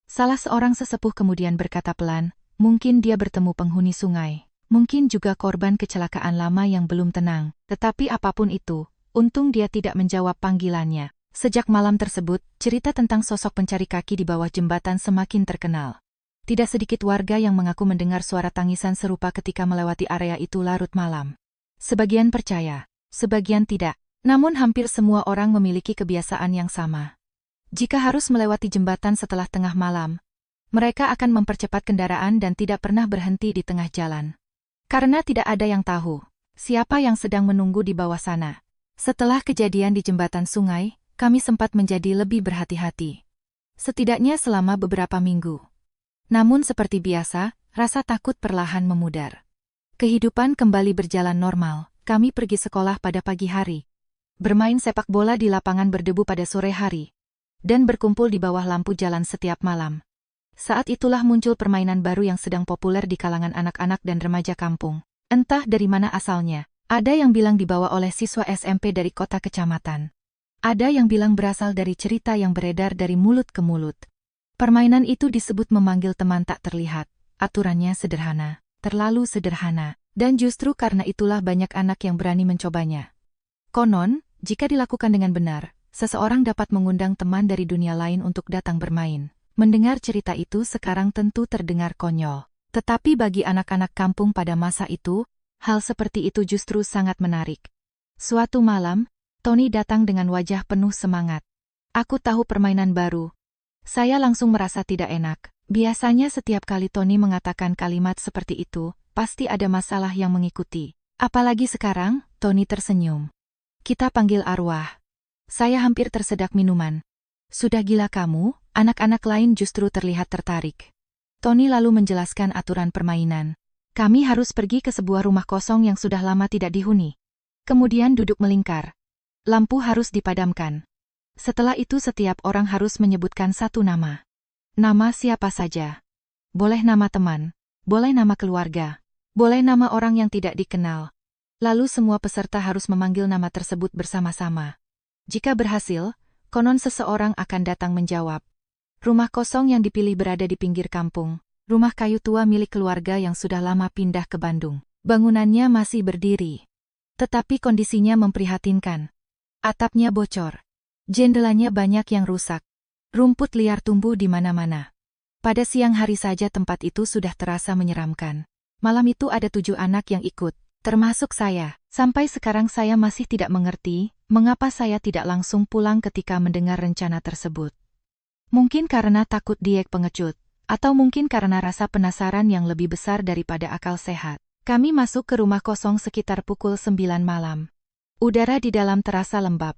Salah seorang sesepuh kemudian berkata pelan, "Mungkin dia bertemu penghuni sungai. Mungkin juga korban kecelakaan lama yang belum tenang. Tetapi apapun itu, untung dia tidak menjawab panggilannya." Sejak malam tersebut, cerita tentang sosok pencari kaki di bawah jembatan semakin terkenal. Tidak sedikit warga yang mengaku mendengar suara tangisan serupa ketika melewati area itu larut malam. Sebagian percaya, sebagian tidak. Namun hampir semua orang memiliki kebiasaan yang sama. Jika harus melewati jembatan setelah tengah malam, mereka akan mempercepat kendaraan dan tidak pernah berhenti di tengah jalan. Karena tidak ada yang tahu siapa yang sedang menunggu di bawah sana. Setelah kejadian di jembatan sungai, kami sempat menjadi lebih berhati-hati. Setidaknya selama beberapa minggu. Namun seperti biasa, rasa takut perlahan memudar. Kehidupan kembali berjalan normal. Kami pergi sekolah pada pagi hari. Bermain sepak bola di lapangan berdebu pada sore hari, dan berkumpul di bawah lampu jalan setiap malam. Saat itulah muncul permainan baru yang sedang populer di kalangan anak-anak dan remaja kampung. Entah dari mana asalnya, ada yang bilang dibawa oleh siswa SMP dari kota kecamatan. Ada yang bilang berasal dari cerita yang beredar dari mulut ke mulut. Permainan itu disebut memanggil teman tak terlihat. Aturannya sederhana, terlalu sederhana, dan justru karena itulah banyak anak yang berani mencobanya. Konon, jika dilakukan dengan benar, seseorang dapat mengundang teman dari dunia lain untuk datang bermain. Mendengar cerita itu sekarang tentu terdengar konyol. Tetapi bagi anak-anak kampung pada masa itu, hal seperti itu justru sangat menarik. Suatu malam, Tony datang dengan wajah penuh semangat. "Aku tahu permainan baru." Saya langsung merasa tidak enak. Biasanya setiap kali Tony mengatakan kalimat seperti itu, pasti ada masalah yang mengikuti. Apalagi sekarang, Tony tersenyum. "Kita panggil arwah." Saya hampir tersedak minuman. "Sudah gila kamu?" Anak-anak lain justru terlihat tertarik. Tony lalu menjelaskan aturan permainan. "Kami harus pergi ke sebuah rumah kosong yang sudah lama tidak dihuni. Kemudian duduk melingkar. Lampu harus dipadamkan. Setelah itu setiap orang harus menyebutkan satu nama. Nama siapa saja. Boleh nama teman, boleh nama keluarga, boleh nama orang yang tidak dikenal. Lalu semua peserta harus memanggil nama tersebut bersama-sama. Jika berhasil, konon seseorang akan datang menjawab. Rumah kosong yang dipilih berada di pinggir kampung. Rumah kayu tua milik keluarga yang sudah lama pindah ke Bandung. Bangunannya masih berdiri. Tetapi kondisinya memprihatinkan. Atapnya bocor. Jendelanya banyak yang rusak. Rumput liar tumbuh di mana-mana. Pada siang hari saja tempat itu sudah terasa menyeramkan. Malam itu ada 7 anak yang ikut. Termasuk saya. Sampai sekarang saya masih tidak mengerti, mengapa saya tidak langsung pulang ketika mendengar rencana tersebut. Mungkin karena takut diet pengecut, atau mungkin karena rasa penasaran yang lebih besar daripada akal sehat. Kami masuk ke rumah kosong sekitar pukul 9 malam. Udara di dalam terasa lembab.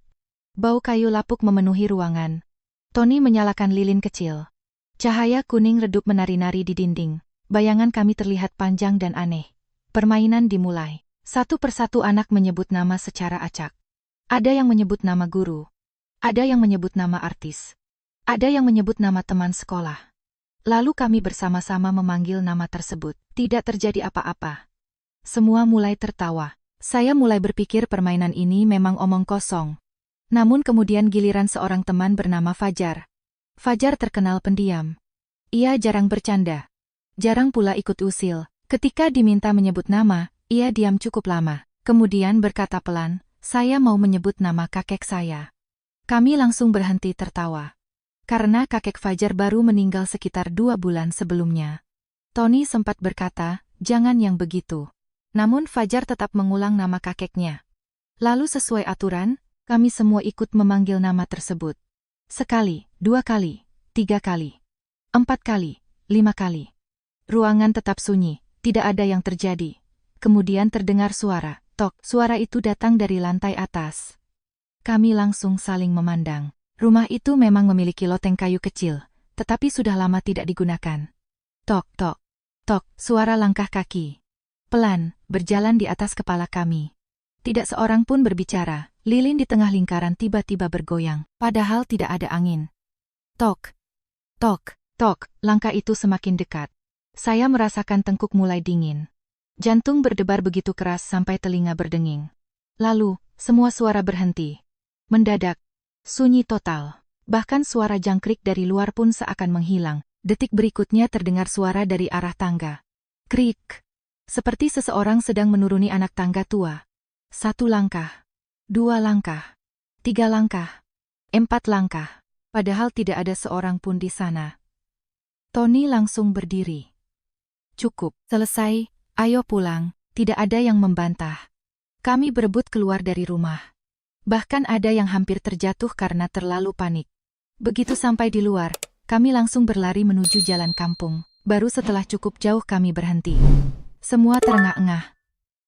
Bau kayu lapuk memenuhi ruangan. Tony menyalakan lilin kecil. Cahaya kuning redup menari-nari di dinding. Bayangan kami terlihat panjang dan aneh. Permainan dimulai. Satu persatu anak menyebut nama secara acak. Ada yang menyebut nama guru. Ada yang menyebut nama artis. Ada yang menyebut nama teman sekolah. Lalu kami bersama-sama memanggil nama tersebut. Tidak terjadi apa-apa. Semua mulai tertawa. Saya mulai berpikir permainan ini memang omong kosong. Namun kemudian giliran seorang teman bernama Fajar. Fajar terkenal pendiam. Ia jarang bercanda. Jarang pula ikut usil. Ketika diminta menyebut nama, ia diam cukup lama. Kemudian berkata pelan, "Saya mau menyebut nama kakek saya." Kami langsung berhenti tertawa. Karena kakek Fajar baru meninggal sekitar 2 bulan sebelumnya. Tony sempat berkata, "Jangan yang begitu." Namun Fajar tetap mengulang nama kakeknya. Lalu sesuai aturan, kami semua ikut memanggil nama tersebut. Sekali, 2 kali, 3 kali, 4 kali, 5 kali. Ruangan tetap sunyi, tidak ada yang terjadi. Kemudian terdengar suara, tok. Suara itu datang dari lantai atas. Kami langsung saling memandang. Rumah itu memang memiliki loteng kayu kecil, tetapi sudah lama tidak digunakan. Tok, tok, tok, suara langkah kaki. Pelan, berjalan di atas kepala kami. Tidak seorang pun berbicara, lilin di tengah lingkaran tiba-tiba bergoyang, padahal tidak ada angin. Tok, tok, tok, langkah itu semakin dekat. Saya merasakan tengkuk mulai dingin. Jantung berdebar begitu keras sampai telinga berdenging. Lalu, semua suara berhenti. Mendadak, sunyi total. Bahkan suara jangkrik dari luar pun seakan menghilang. Detik berikutnya terdengar suara dari arah tangga. Krik. Seperti seseorang sedang menuruni anak tangga tua. 1 langkah. 2 langkah. 3 langkah. 4 langkah. Padahal tidak ada seorang pun di sana. Tony langsung berdiri. Cukup. Selesai. Ayo pulang. Tidak ada yang membantah. Kami berebut keluar dari rumah. Bahkan ada yang hampir terjatuh karena terlalu panik. Begitu sampai di luar, kami langsung berlari menuju jalan kampung. Baru setelah cukup jauh kami berhenti. Semua terengah-engah.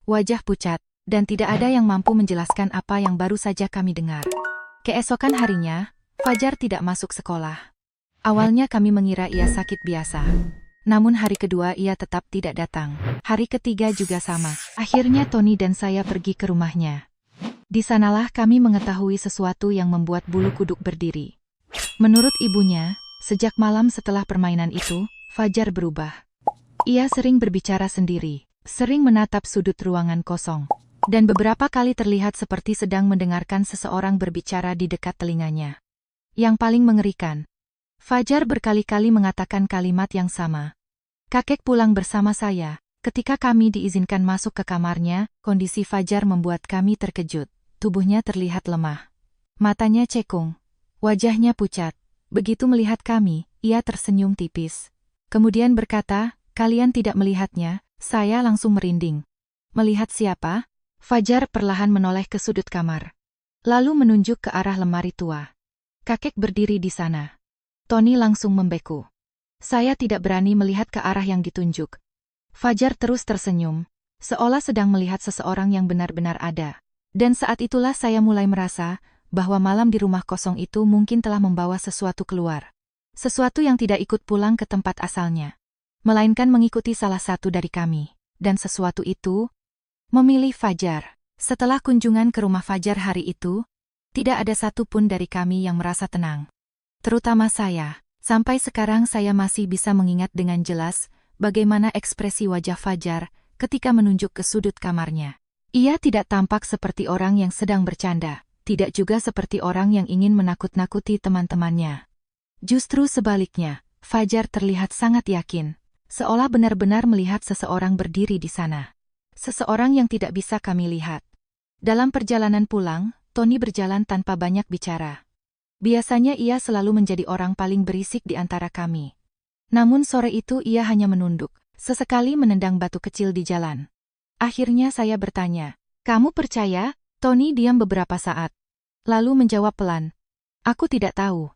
Wajah pucat, dan tidak ada yang mampu menjelaskan apa yang baru saja kami dengar. Keesokan harinya, Fajar tidak masuk sekolah. Awalnya kami mengira ia sakit biasa. Namun hari kedua ia tetap tidak datang. Hari ketiga juga sama. Akhirnya Tony dan saya pergi ke rumahnya. Di sanalah kami mengetahui sesuatu yang membuat bulu kuduk berdiri. Menurut ibunya, sejak malam setelah permainan itu, Fajar berubah. Ia sering berbicara sendiri, sering menatap sudut ruangan kosong, dan beberapa kali terlihat seperti sedang mendengarkan seseorang berbicara di dekat telinganya. Yang paling mengerikan, Fajar berkali-kali mengatakan kalimat yang sama. "Kakek pulang bersama saya." Ketika kami diizinkan masuk ke kamarnya, kondisi Fajar membuat kami terkejut. Tubuhnya terlihat lemah. Matanya cekung. Wajahnya pucat. Begitu melihat kami, ia tersenyum tipis. Kemudian berkata, "Kalian tidak melihatnya." Saya langsung merinding. "Melihat siapa?" Fajar perlahan menoleh ke sudut kamar. Lalu menunjuk ke arah lemari tua. Kakek berdiri di sana. Tony langsung membeku. Saya tidak berani melihat ke arah yang ditunjuk. Fajar terus tersenyum, seolah sedang melihat seseorang yang benar-benar ada. Dan saat itulah saya mulai merasa bahwa malam di rumah kosong itu mungkin telah membawa sesuatu keluar. Sesuatu yang tidak ikut pulang ke tempat asalnya, melainkan mengikuti salah satu dari kami. Dan sesuatu itu memilih Fajar. Setelah kunjungan ke rumah Fajar hari itu, tidak ada satu pun dari kami yang merasa tenang. Terutama saya. Sampai sekarang saya masih bisa mengingat dengan jelas bagaimana ekspresi wajah Fajar ketika menunjuk ke sudut kamarnya. Ia tidak tampak seperti orang yang sedang bercanda, tidak juga seperti orang yang ingin menakut-nakuti teman-temannya. Justru sebaliknya, Fajar terlihat sangat yakin, seolah benar-benar melihat seseorang berdiri di sana. Seseorang yang tidak bisa kami lihat. Dalam perjalanan pulang, Tony berjalan tanpa banyak bicara. Biasanya ia selalu menjadi orang paling berisik di antara kami. Namun sore itu ia hanya menunduk, sesekali menendang batu kecil di jalan. Akhirnya saya bertanya, "Kamu percaya?" Tony diam beberapa saat. Lalu menjawab pelan, "Aku tidak tahu.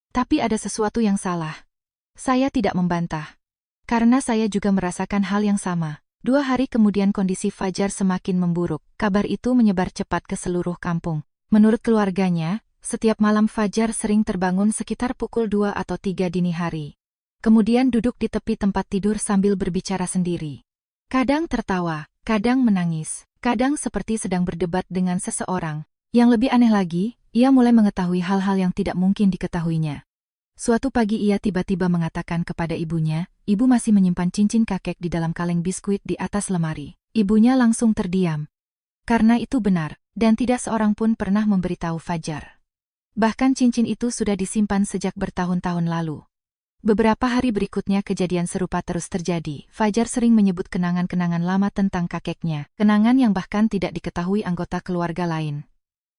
Tapi ada sesuatu yang salah." Saya tidak membantah. Karena saya juga merasakan hal yang sama. 2 hari kemudian kondisi Fajar semakin memburuk. Kabar itu menyebar cepat ke seluruh kampung. Menurut keluarganya, setiap malam Fajar sering terbangun sekitar pukul 2 atau 3 dini hari. Kemudian duduk di tepi tempat tidur sambil berbicara sendiri. Kadang tertawa, kadang menangis, kadang seperti sedang berdebat dengan seseorang. Yang lebih aneh lagi, ia mulai mengetahui hal-hal yang tidak mungkin diketahuinya. Suatu pagi ia tiba-tiba mengatakan kepada ibunya, ibu masih menyimpan cincin kakek di dalam kaleng biskuit di atas lemari. Ibunya langsung terdiam. Karena itu benar, dan tidak seorang pun pernah memberitahu Fajar. Bahkan cincin itu sudah disimpan sejak bertahun-tahun lalu. Beberapa hari berikutnya kejadian serupa terus terjadi. Fajar sering menyebut kenangan-kenangan lama tentang kakeknya, kenangan yang bahkan tidak diketahui anggota keluarga lain.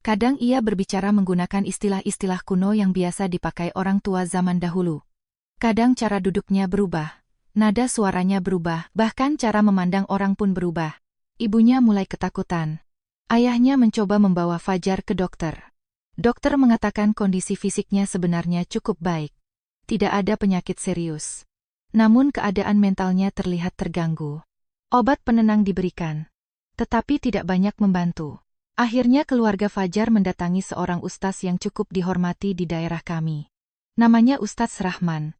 Kadang ia berbicara menggunakan istilah-istilah kuno yang biasa dipakai orang tua zaman dahulu. Kadang cara duduknya berubah, nada suaranya berubah, bahkan cara memandang orang pun berubah. Ibunya mulai ketakutan. Ayahnya mencoba membawa Fajar ke dokter. Dokter mengatakan kondisi fisiknya sebenarnya cukup baik. Tidak ada penyakit serius. Namun keadaan mentalnya terlihat terganggu. Obat penenang diberikan, tetapi tidak banyak membantu. Akhirnya keluarga Fajar mendatangi seorang ustaz yang cukup dihormati di daerah kami. Namanya Ustaz Rahman.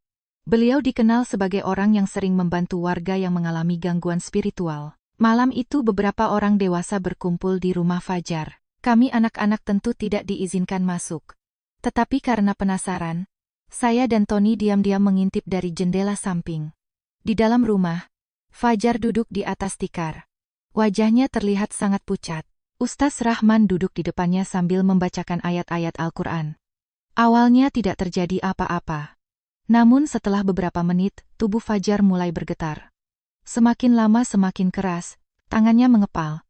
Beliau dikenal sebagai orang yang sering membantu warga yang mengalami gangguan spiritual. Malam itu beberapa orang dewasa berkumpul di rumah Fajar. Kami anak-anak tentu tidak diizinkan masuk. Tetapi karena penasaran, saya dan Tony diam-diam mengintip dari jendela samping. Di dalam rumah, Fajar duduk di atas tikar. Wajahnya terlihat sangat pucat. Ustaz Rahman duduk di depannya sambil membacakan ayat-ayat Al-Quran. Awalnya tidak terjadi apa-apa. Namun setelah beberapa menit, tubuh Fajar mulai bergetar. Semakin lama semakin keras, tangannya mengepal.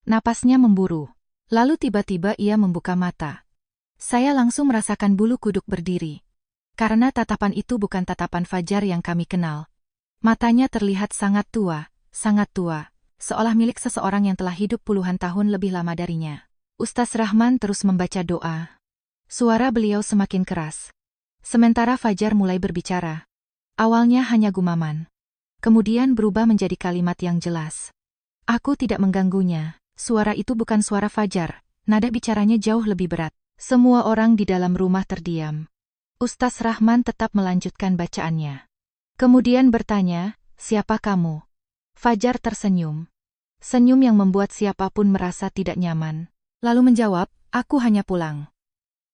Napasnya memburu. Lalu tiba-tiba ia membuka mata. Saya langsung merasakan bulu kuduk berdiri. Karena tatapan itu bukan tatapan Fajar yang kami kenal. Matanya terlihat sangat tua, seolah milik seseorang yang telah hidup puluhan tahun lebih lama darinya. Ustaz Rahman terus membaca doa. Suara beliau semakin keras. Sementara Fajar mulai berbicara. Awalnya hanya gumaman. Kemudian berubah menjadi kalimat yang jelas. Aku tidak mengganggunya. Suara itu bukan suara Fajar. Nada bicaranya jauh lebih berat. Semua orang di dalam rumah terdiam. Ustaz Rahman tetap melanjutkan bacaannya. Kemudian bertanya, siapa kamu? Fajar tersenyum. Senyum yang membuat siapapun merasa tidak nyaman. Lalu menjawab, aku hanya pulang.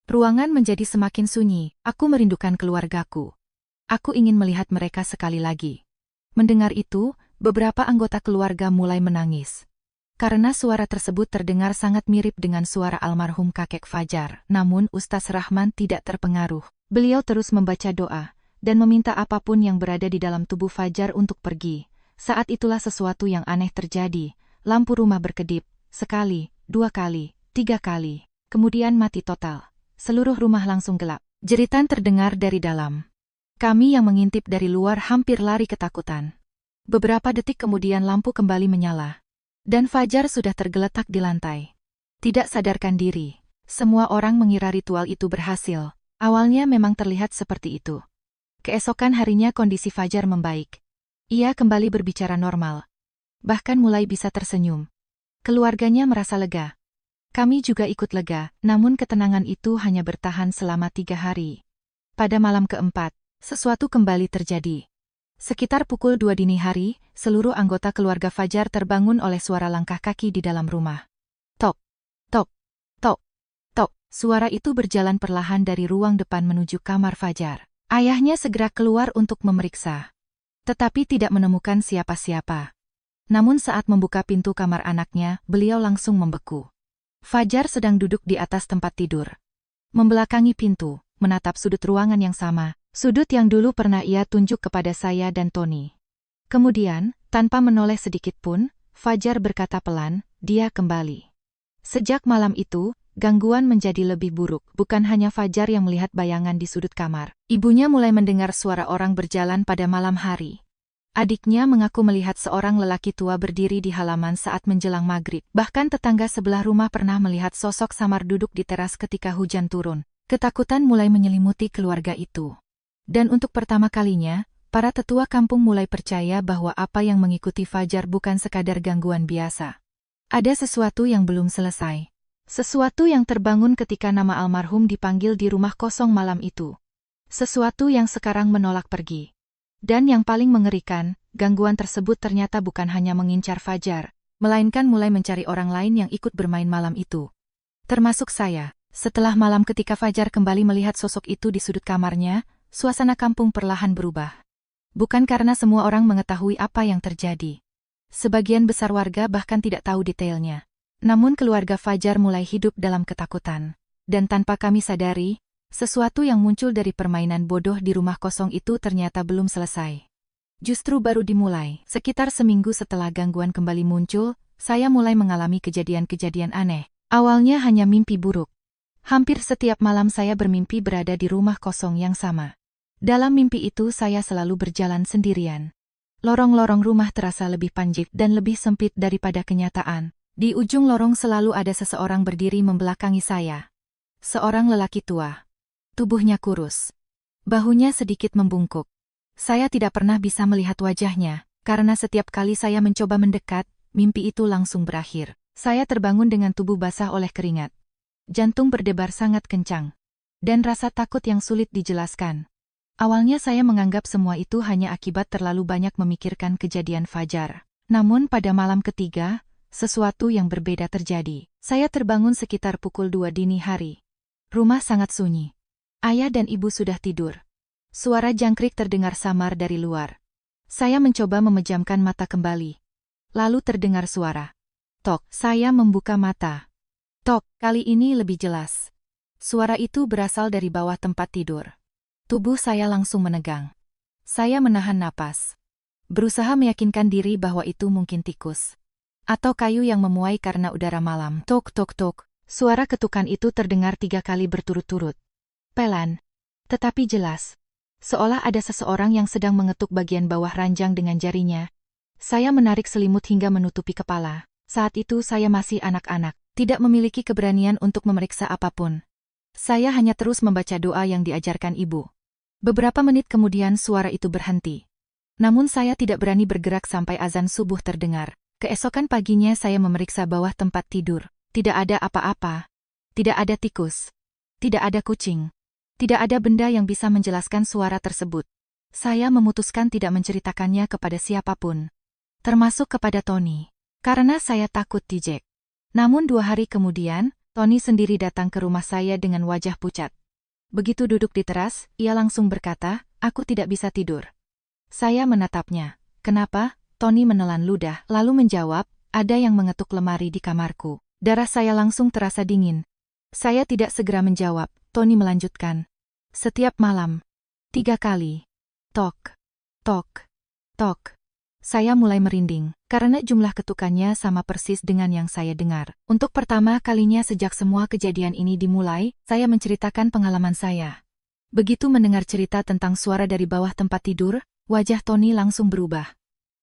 Ruangan menjadi semakin sunyi, aku merindukan keluargaku. Aku ingin melihat mereka sekali lagi. Mendengar itu, beberapa anggota keluarga mulai menangis. Karena suara tersebut terdengar sangat mirip dengan suara almarhum kakek Fajar. Namun Ustaz Rahman tidak terpengaruh. Beliau terus membaca doa, dan meminta apapun yang berada di dalam tubuh Fajar untuk pergi. Saat itulah sesuatu yang aneh terjadi. Lampu rumah berkedip, sekali, 2 kali, 3 kali, kemudian mati total. Seluruh rumah langsung gelap. Jeritan terdengar dari dalam. Kami yang mengintip dari luar hampir lari ketakutan. Beberapa detik kemudian lampu kembali menyala. Dan Fajar sudah tergeletak di lantai. Tidak sadarkan diri. Semua orang mengira ritual itu berhasil. Awalnya memang terlihat seperti itu. Keesokan harinya kondisi Fajar membaik. Ia kembali berbicara normal. Bahkan mulai bisa tersenyum. Keluarganya merasa lega. Kami juga ikut lega, namun ketenangan itu hanya bertahan selama 3 hari. Pada malam keempat, sesuatu kembali terjadi. Sekitar pukul 2 dini hari, seluruh anggota keluarga Fajar terbangun oleh suara langkah kaki di dalam rumah. Tok, tok, tok, tok. Suara itu berjalan perlahan dari ruang depan menuju kamar Fajar. Ayahnya segera keluar untuk memeriksa. Tetapi tidak menemukan siapa-siapa. Namun saat membuka pintu kamar anaknya, beliau langsung membeku. Fajar sedang duduk di atas tempat tidur. Membelakangi pintu, menatap sudut ruangan yang sama, sudut yang dulu pernah ia tunjuk kepada saya dan Tony. Kemudian, tanpa menoleh sedikit pun, Fajar berkata pelan, dia kembali. Sejak malam itu, gangguan menjadi lebih buruk. Bukan hanya Fajar yang melihat bayangan di sudut kamar. Ibunya mulai mendengar suara orang berjalan pada malam hari. Adiknya mengaku melihat seorang lelaki tua berdiri di halaman saat menjelang maghrib. Bahkan tetangga sebelah rumah pernah melihat sosok samar duduk di teras ketika hujan turun. Ketakutan mulai menyelimuti keluarga itu. Dan untuk pertama kalinya, para tetua kampung mulai percaya bahwa apa yang mengikuti Fajar bukan sekadar gangguan biasa. Ada sesuatu yang belum selesai. Sesuatu yang terbangun ketika nama almarhum dipanggil di rumah kosong malam itu. Sesuatu yang sekarang menolak pergi. Dan yang paling mengerikan, gangguan tersebut ternyata bukan hanya mengincar Fajar, melainkan mulai mencari orang lain yang ikut bermain malam itu. Termasuk saya. Setelah malam ketika Fajar kembali melihat sosok itu di sudut kamarnya, suasana kampung perlahan berubah. Bukan karena semua orang mengetahui apa yang terjadi. Sebagian besar warga bahkan tidak tahu detailnya. Namun keluarga Fajar mulai hidup dalam ketakutan. Dan tanpa kami sadari, sesuatu yang muncul dari permainan bodoh di rumah kosong itu ternyata belum selesai. Justru baru dimulai. Sekitar seminggu setelah gangguan kembali muncul, saya mulai mengalami kejadian-kejadian aneh. Awalnya hanya mimpi buruk. Hampir setiap malam saya bermimpi berada di rumah kosong yang sama. Dalam mimpi itu saya selalu berjalan sendirian. Lorong-lorong rumah terasa lebih panjang dan lebih sempit daripada kenyataan. Di ujung lorong selalu ada seseorang berdiri membelakangi saya. Seorang lelaki tua. Tubuhnya kurus. Bahunya sedikit membungkuk. Saya tidak pernah bisa melihat wajahnya, karena setiap kali saya mencoba mendekat, mimpi itu langsung berakhir. Saya terbangun dengan tubuh basah oleh keringat. Jantung berdebar sangat kencang. Dan rasa takut yang sulit dijelaskan. Awalnya saya menganggap semua itu hanya akibat terlalu banyak memikirkan kejadian Fajar. Namun pada malam ketiga, sesuatu yang berbeda terjadi. Saya terbangun sekitar pukul 2 dini hari. Rumah sangat sunyi. Ayah dan ibu sudah tidur. Suara jangkrik terdengar samar dari luar. Saya mencoba memejamkan mata kembali. Lalu terdengar suara. Tok, saya membuka mata. Tok, kali ini lebih jelas. Suara itu berasal dari bawah tempat tidur. Tubuh saya langsung menegang. Saya menahan napas. Berusaha meyakinkan diri bahwa itu mungkin tikus. Atau kayu yang memuai karena udara malam. Tok tok tok. Suara ketukan itu terdengar 3 kali berturut-turut. Pelan. Tetapi jelas. Seolah ada seseorang yang sedang mengetuk bagian bawah ranjang dengan jarinya. Saya menarik selimut hingga menutupi kepala. Saat itu saya masih anak-anak. Tidak memiliki keberanian untuk memeriksa apapun. Saya hanya terus membaca doa yang diajarkan ibu. Beberapa menit kemudian suara itu berhenti. Namun saya tidak berani bergerak sampai azan subuh terdengar. Keesokan paginya saya memeriksa bawah tempat tidur. Tidak ada apa-apa. Tidak ada tikus. Tidak ada kucing. Tidak ada benda yang bisa menjelaskan suara tersebut. Saya memutuskan tidak menceritakannya kepada siapapun. Termasuk kepada Tony. Karena saya takut dijek. Namun 2 hari kemudian, Tony sendiri datang ke rumah saya dengan wajah pucat. Begitu duduk di teras, ia langsung berkata, "Aku tidak bisa tidur." Saya menatapnya. "Kenapa?" Tony menelan ludah, lalu menjawab, "Ada yang mengetuk lemari di kamarku." Darah saya langsung terasa dingin. Saya tidak segera menjawab. Tony melanjutkan. "Setiap malam. 3 kali. Tok, tok, tok." Saya mulai merinding, karena jumlah ketukannya sama persis dengan yang saya dengar. Untuk pertama kalinya sejak semua kejadian ini dimulai, saya menceritakan pengalaman saya. Begitu mendengar cerita tentang suara dari bawah tempat tidur, wajah Tony langsung berubah.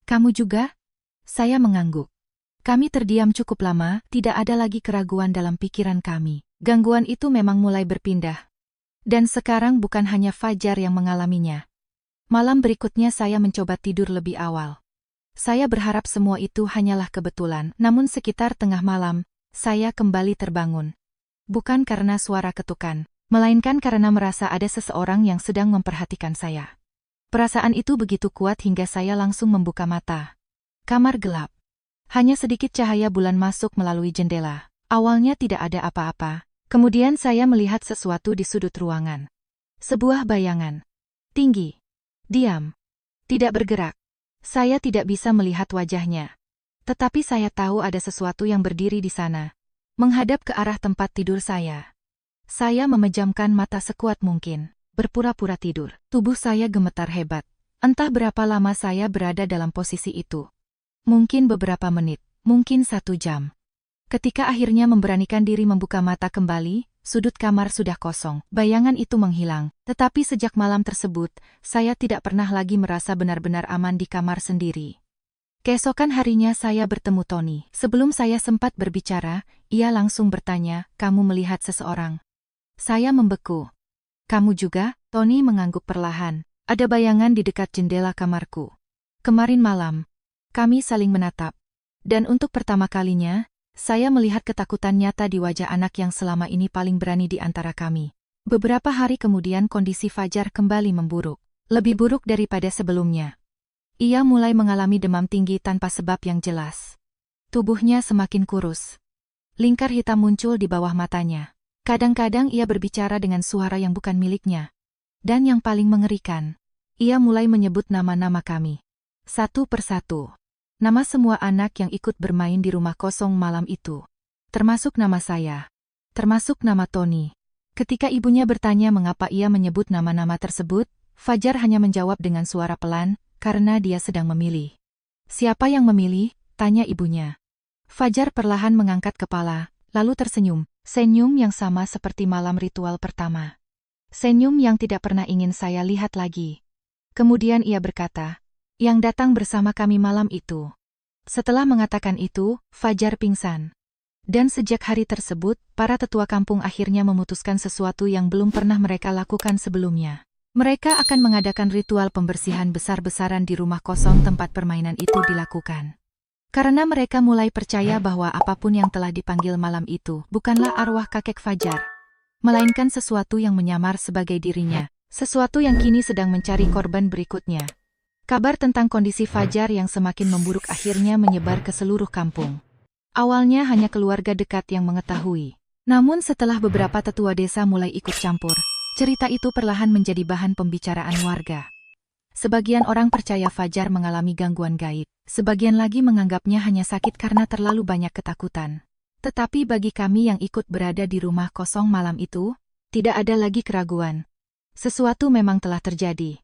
"Kamu juga?" Saya mengangguk. Kami terdiam cukup lama, tidak ada lagi keraguan dalam pikiran kami. Gangguan itu memang mulai berpindah. Dan sekarang bukan hanya Fajar yang mengalaminya. Malam berikutnya saya mencoba tidur lebih awal. Saya berharap semua itu hanyalah kebetulan, namun sekitar tengah malam, saya kembali terbangun. Bukan karena suara ketukan, melainkan karena merasa ada seseorang yang sedang memperhatikan saya. Perasaan itu begitu kuat hingga saya langsung membuka mata. Kamar gelap. Hanya sedikit cahaya bulan masuk melalui jendela. Awalnya tidak ada apa-apa. Kemudian saya melihat sesuatu di sudut ruangan. Sebuah bayangan. Tinggi. Diam. Tidak bergerak. Saya tidak bisa melihat wajahnya. Tetapi saya tahu ada sesuatu yang berdiri di sana. Menghadap ke arah tempat tidur saya. Saya memejamkan mata sekuat mungkin. Berpura-pura tidur. Tubuh saya gemetar hebat. Entah berapa lama saya berada dalam posisi itu. Mungkin beberapa menit. Mungkin 1 jam. Ketika akhirnya memberanikan diri membuka mata kembali, sudut kamar sudah kosong. Bayangan itu menghilang. Tetapi sejak malam tersebut, saya tidak pernah lagi merasa benar-benar aman di kamar sendiri. Keesokan harinya saya bertemu Tony. Sebelum saya sempat berbicara, ia langsung bertanya, "Kamu melihat seseorang?" Saya membeku. "Kamu juga?" Tony mengangguk perlahan. "Ada bayangan di dekat jendela kamarku. Kemarin malam." Kami saling menatap. Dan untuk pertama kalinya, saya melihat ketakutan nyata di wajah anak yang selama ini paling berani di antara kami. Beberapa hari kemudian kondisi Fajar kembali memburuk. Lebih buruk daripada sebelumnya. Ia mulai mengalami demam tinggi tanpa sebab yang jelas. Tubuhnya semakin kurus. Lingkar hitam muncul di bawah matanya. Kadang-kadang ia berbicara dengan suara yang bukan miliknya. Dan yang paling mengerikan, ia mulai menyebut nama-nama kami. Satu persatu. Nama semua anak yang ikut bermain di rumah kosong malam itu. Termasuk nama saya. Termasuk nama Tony. Ketika ibunya bertanya mengapa ia menyebut nama-nama tersebut, Fajar hanya menjawab dengan suara pelan, karena dia sedang memilih. Siapa yang memilih? Tanya ibunya. Fajar perlahan mengangkat kepala, lalu tersenyum. Senyum yang sama seperti malam ritual pertama. Senyum yang tidak pernah ingin saya lihat lagi. Kemudian ia berkata, yang datang bersama kami malam itu. Setelah mengatakan itu, Fajar pingsan. Dan sejak hari tersebut, para tetua kampung akhirnya memutuskan sesuatu yang belum pernah mereka lakukan sebelumnya. Mereka akan mengadakan ritual pembersihan besar-besaran di rumah kosong tempat permainan itu dilakukan. Karena mereka mulai percaya bahwa apapun yang telah dipanggil malam itu bukanlah arwah kakek Fajar, melainkan sesuatu yang menyamar sebagai dirinya, sesuatu yang kini sedang mencari korban berikutnya. Kabar tentang kondisi Fajar yang semakin memburuk akhirnya menyebar ke seluruh kampung. Awalnya hanya keluarga dekat yang mengetahui. Namun setelah beberapa tetua desa mulai ikut campur, cerita itu perlahan menjadi bahan pembicaraan warga. Sebagian orang percaya Fajar mengalami gangguan gaib, sebagian lagi menganggapnya hanya sakit karena terlalu banyak ketakutan. Tetapi bagi kami yang ikut berada di rumah kosong malam itu, tidak ada lagi keraguan. Sesuatu memang telah terjadi.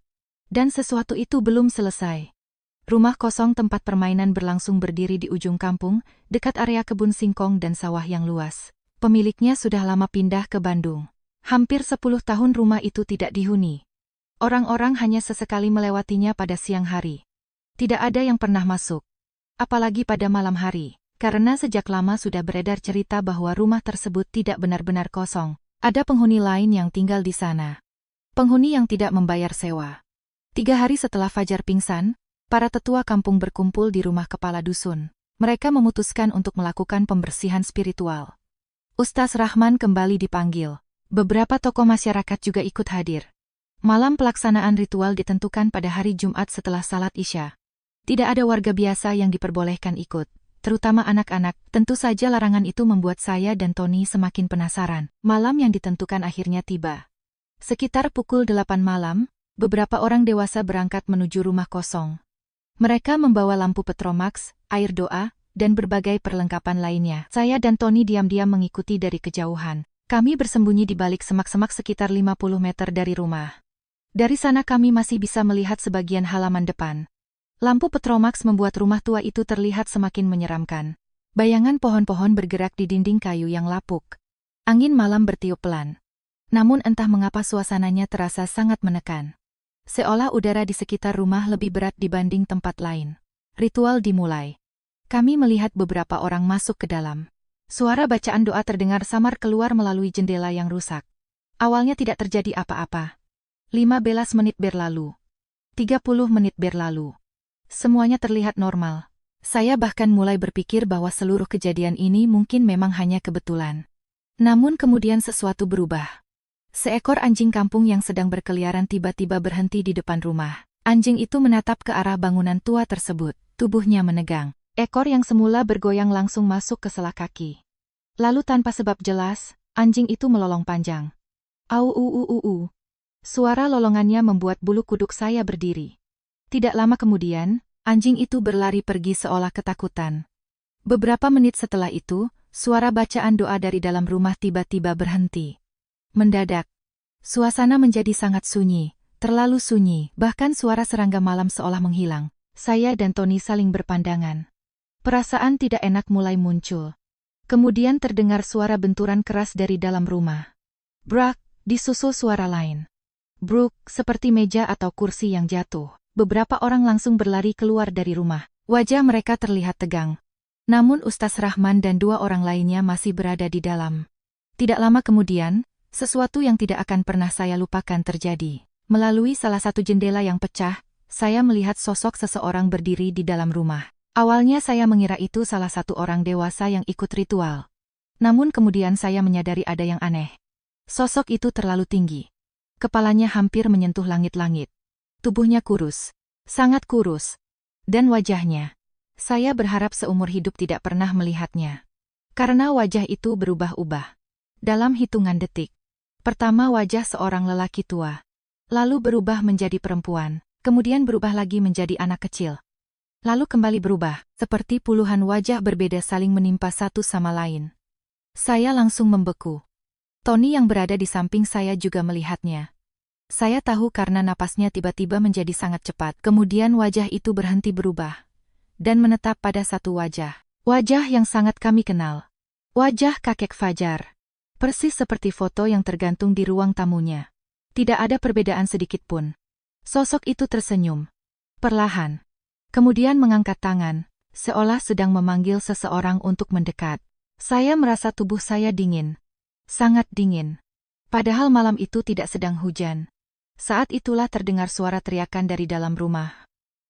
Dan sesuatu itu belum selesai. Rumah kosong tempat permainan berlangsung berdiri di ujung kampung, dekat area kebun singkong dan sawah yang luas. Pemiliknya sudah lama pindah ke Bandung. Hampir 10 tahun rumah itu tidak dihuni. Orang-orang hanya sesekali melewatinya pada siang hari. Tidak ada yang pernah masuk. Apalagi pada malam hari, karena sejak lama sudah beredar cerita bahwa rumah tersebut tidak benar-benar kosong. Ada penghuni lain yang tinggal di sana. Penghuni yang tidak membayar sewa. 3 hari setelah Fajar pingsan, para tetua kampung berkumpul di rumah kepala dusun. Mereka memutuskan untuk melakukan pembersihan spiritual. Ustaz Rahman kembali dipanggil. Beberapa tokoh masyarakat juga ikut hadir. Malam pelaksanaan ritual ditentukan pada hari Jumat setelah salat Isya. Tidak ada warga biasa yang diperbolehkan ikut, terutama anak-anak. Tentu saja larangan itu membuat saya dan Tony semakin penasaran. Malam yang ditentukan akhirnya tiba. Sekitar pukul 8 malam, beberapa orang dewasa berangkat menuju rumah kosong. Mereka membawa lampu petromax, air doa, dan berbagai perlengkapan lainnya. Saya dan Tony diam-diam mengikuti dari kejauhan. Kami bersembunyi di balik semak-semak sekitar 50 meter dari rumah. Dari sana kami masih bisa melihat sebagian halaman depan. Lampu petromax membuat rumah tua itu terlihat semakin menyeramkan. Bayangan pohon-pohon bergerak di dinding kayu yang lapuk. Angin malam bertiup pelan. Namun entah mengapa suasananya terasa sangat menekan. Seolah udara di sekitar rumah lebih berat dibanding tempat lain. Ritual dimulai. Kami melihat beberapa orang masuk ke dalam. Suara bacaan doa terdengar samar keluar melalui jendela yang rusak. Awalnya tidak terjadi apa-apa. 15 menit berlalu. 30 menit berlalu. Semuanya terlihat normal. Saya bahkan mulai berpikir bahwa seluruh kejadian ini mungkin memang hanya kebetulan. Namun kemudian sesuatu berubah. Seekor anjing kampung yang sedang berkeliaran tiba-tiba berhenti di depan rumah. Anjing itu menatap ke arah bangunan tua tersebut. Tubuhnya menegang. Ekor yang semula bergoyang langsung masuk ke sela kaki. Lalu tanpa sebab jelas, anjing itu melolong panjang. Au. Suara lolongannya membuat bulu kuduk saya berdiri. Tidak lama kemudian, anjing itu berlari pergi seolah ketakutan. Beberapa menit setelah itu, suara bacaan doa dari dalam rumah tiba-tiba berhenti. Mendadak, suasana menjadi sangat sunyi, terlalu sunyi, bahkan suara serangga malam seolah menghilang. Saya dan Tony saling berpandangan. Perasaan tidak enak mulai muncul. Kemudian terdengar suara benturan keras dari dalam rumah. Brak, disusul suara lain. Bruk, seperti meja atau kursi yang jatuh. Beberapa orang langsung berlari keluar dari rumah. Wajah mereka terlihat tegang. Namun Ustaz Rahman dan 2 orang lainnya masih berada di dalam. Tidak lama kemudian, sesuatu yang tidak akan pernah saya lupakan terjadi. Melalui salah satu jendela yang pecah, saya melihat sosok seseorang berdiri di dalam rumah. Awalnya saya mengira itu salah satu orang dewasa yang ikut ritual. Namun kemudian saya menyadari ada yang aneh. Sosok itu terlalu tinggi. Kepalanya hampir menyentuh langit-langit. Tubuhnya kurus, sangat kurus. Dan wajahnya, saya berharap seumur hidup tidak pernah melihatnya. Karena wajah itu berubah-ubah. Dalam hitungan detik. Pertama wajah seorang lelaki tua. lalu berubah menjadi perempuan, kemudian berubah lagi menjadi anak kecil. Lalu kembali berubah, seperti puluhan wajah berbeda saling menimpa satu sama lain. Saya langsung membeku. Tony yang berada di samping saya juga melihatnya. Saya tahu karena napasnya tiba-tiba menjadi sangat cepat, kemudian wajah itu berhenti berubah dan menetap pada satu wajah. Wajah yang sangat kami kenal. Wajah kakek Fajar. Persis seperti foto yang tergantung di ruang tamunya. Tidak ada perbedaan sedikit pun. Sosok itu tersenyum. Perlahan. Kemudian mengangkat tangan, seolah sedang memanggil seseorang untuk mendekat. Saya merasa tubuh saya dingin. Sangat dingin. Padahal malam itu tidak sedang hujan. Saat itulah terdengar suara teriakan dari dalam rumah.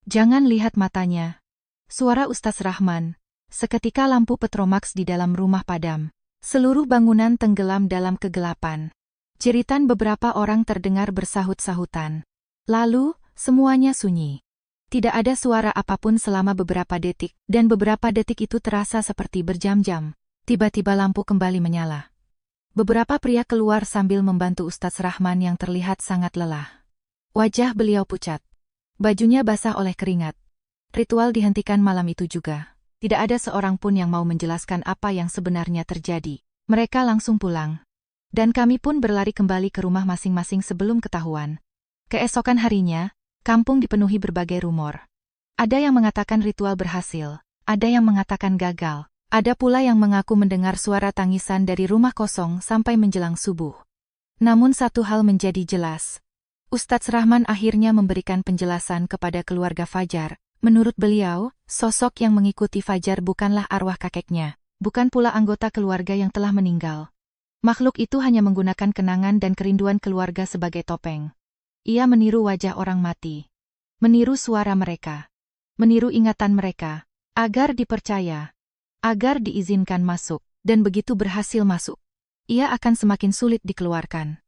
Jangan lihat matanya. Suara Ustaz Rahman. Seketika lampu petromax di dalam rumah padam. Seluruh bangunan tenggelam dalam kegelapan. Jeritan beberapa orang terdengar bersahut-sahutan. Lalu, semuanya sunyi. Tidak ada suara apapun selama beberapa detik, dan beberapa detik itu terasa seperti berjam-jam. Tiba-tiba lampu kembali menyala. Beberapa pria keluar sambil membantu Ustaz Rahman yang terlihat sangat lelah. Wajah beliau pucat. Bajunya basah oleh keringat. Ritual dihentikan malam itu juga. Tidak ada seorang pun yang mau menjelaskan apa yang sebenarnya terjadi. Mereka langsung pulang. Dan kami pun berlari kembali ke rumah masing-masing sebelum ketahuan. Keesokan harinya, kampung dipenuhi berbagai rumor. Ada yang mengatakan ritual berhasil, ada yang mengatakan gagal. Ada pula yang mengaku mendengar suara tangisan dari rumah kosong sampai menjelang subuh. Namun satu hal menjadi jelas. Ustaz Rahman akhirnya memberikan penjelasan kepada keluarga Fajar. Menurut beliau, sosok yang mengikuti Fajar bukanlah arwah kakeknya, bukan pula anggota keluarga yang telah meninggal. Makhluk itu hanya menggunakan kenangan dan kerinduan keluarga sebagai topeng. Ia meniru wajah orang mati. Meniru suara mereka. Meniru ingatan mereka. Agar dipercaya. Agar diizinkan masuk, dan begitu berhasil masuk, ia akan semakin sulit dikeluarkan.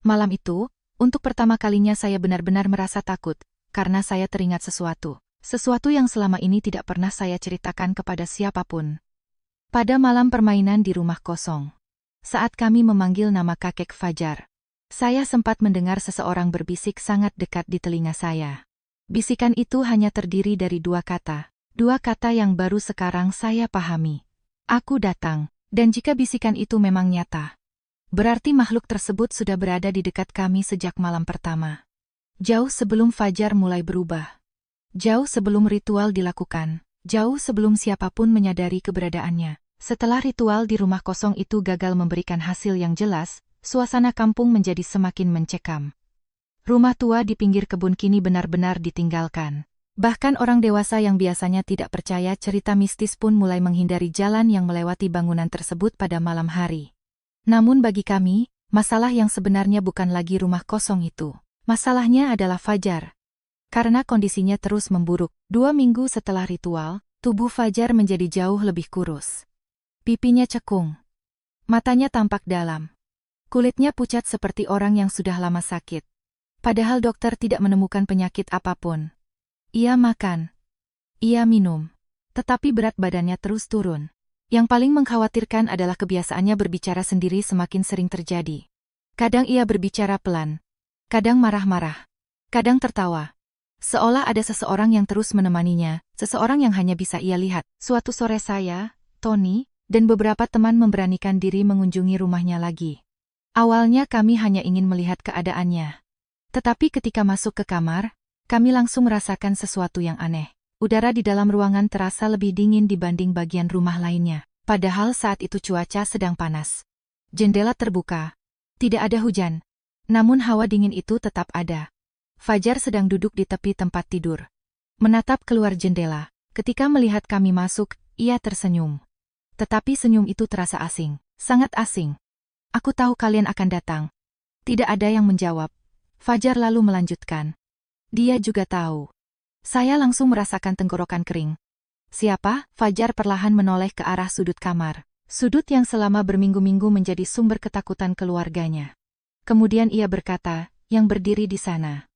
Malam itu, untuk pertama kalinya saya benar-benar merasa takut, karena saya teringat sesuatu. Sesuatu yang selama ini tidak pernah saya ceritakan kepada siapapun. Pada malam permainan di rumah kosong, saat kami memanggil nama kakek Fajar, saya sempat mendengar seseorang berbisik sangat dekat di telinga saya. Bisikan itu hanya terdiri dari dua kata yang baru sekarang saya pahami. Aku datang, dan jika bisikan itu memang nyata, berarti makhluk tersebut sudah berada di dekat kami sejak malam pertama. Jauh sebelum Fajar mulai berubah. Jauh sebelum ritual dilakukan. Jauh sebelum siapapun menyadari keberadaannya. Setelah ritual di rumah kosong itu gagal memberikan hasil yang jelas, suasana kampung menjadi semakin mencekam. Rumah tua di pinggir kebun kini benar-benar ditinggalkan. Bahkan orang dewasa yang biasanya tidak percaya cerita mistis pun mulai menghindari jalan yang melewati bangunan tersebut pada malam hari. Namun bagi kami, masalah yang sebenarnya bukan lagi rumah kosong itu. Masalahnya adalah Fajar. Karena kondisinya terus memburuk, 2 minggu setelah ritual, tubuh Fajar menjadi jauh lebih kurus. Pipinya cekung. Matanya tampak dalam. Kulitnya pucat seperti orang yang sudah lama sakit. Padahal dokter tidak menemukan penyakit apapun. Ia makan. Ia minum. Tetapi berat badannya terus turun. Yang paling mengkhawatirkan adalah kebiasaannya berbicara sendiri semakin sering terjadi. Kadang ia berbicara pelan. Kadang marah-marah. Kadang tertawa. Seolah ada seseorang yang terus menemaninya, seseorang yang hanya bisa ia lihat. Suatu sore saya, Tony, dan beberapa teman memberanikan diri mengunjungi rumahnya lagi. Awalnya kami hanya ingin melihat keadaannya. Tetapi ketika masuk ke kamar, kami langsung merasakan sesuatu yang aneh. Udara di dalam ruangan terasa lebih dingin dibanding bagian rumah lainnya. Padahal saat itu cuaca sedang panas. Jendela terbuka. Tidak ada hujan. Namun hawa dingin itu tetap ada. Fajar sedang duduk di tepi tempat tidur. Menatap keluar jendela. Ketika melihat kami masuk, ia tersenyum. Tetapi senyum itu terasa asing. Sangat asing. Aku tahu kalian akan datang. Tidak ada yang menjawab. Fajar lalu melanjutkan. Dia juga tahu. Saya langsung merasakan tenggorokan kering. Siapa? Fajar perlahan menoleh ke arah sudut kamar. Sudut yang selama berminggu-minggu menjadi sumber ketakutan keluarganya. Kemudian ia berkata, yang berdiri di sana.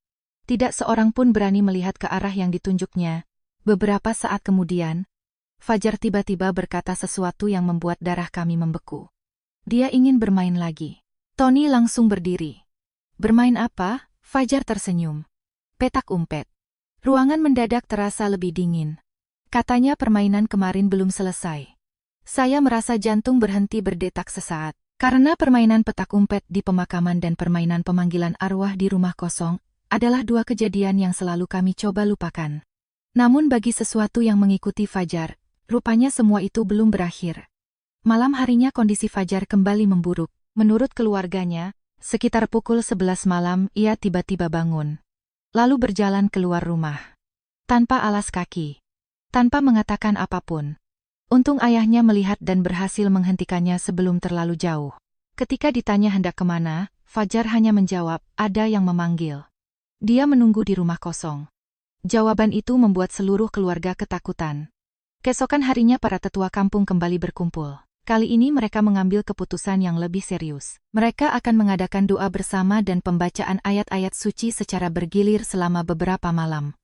Tidak seorang pun berani melihat ke arah yang ditunjuknya. Beberapa saat kemudian, Fajar tiba-tiba berkata sesuatu yang membuat darah kami membeku. Dia ingin bermain lagi. Tony langsung berdiri. Bermain apa? Fajar tersenyum. Petak umpet. Ruangan mendadak terasa lebih dingin. Katanya permainan kemarin belum selesai. Saya merasa jantung berhenti berdetak sesaat. Karena permainan petak umpet di pemakaman dan permainan pemanggilan arwah di rumah kosong adalah dua kejadian yang selalu kami coba lupakan. Namun bagi sesuatu yang mengikuti Fajar, rupanya semua itu belum berakhir. Malam harinya kondisi Fajar kembali memburuk. Menurut keluarganya, sekitar pukul 11 malam ia tiba-tiba bangun. Lalu berjalan keluar rumah. Tanpa alas kaki. Tanpa mengatakan apapun. Untung ayahnya melihat dan berhasil menghentikannya sebelum terlalu jauh. Ketika ditanya hendak kemana, Fajar hanya menjawab, ada yang memanggil. Dia menunggu di rumah kosong. Jawaban itu membuat seluruh keluarga ketakutan. Keesokan harinya para tetua kampung kembali berkumpul. Kali ini mereka mengambil keputusan yang lebih serius. Mereka akan mengadakan doa bersama dan pembacaan ayat-ayat suci secara bergilir selama beberapa malam.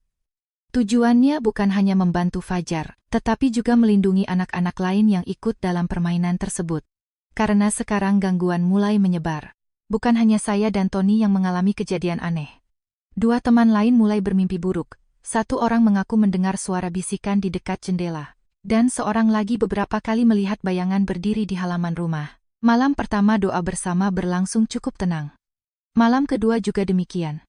Tujuannya bukan hanya membantu Fajar, tetapi juga melindungi anak-anak lain yang ikut dalam permainan tersebut. Karena sekarang gangguan mulai menyebar. Bukan hanya saya dan Tony yang mengalami kejadian aneh. Dua teman lain mulai bermimpi buruk. Satu orang mengaku mendengar suara bisikan di dekat jendela. Dan seorang lagi beberapa kali melihat bayangan berdiri di halaman rumah. Malam pertama doa bersama berlangsung cukup tenang. Malam kedua juga demikian.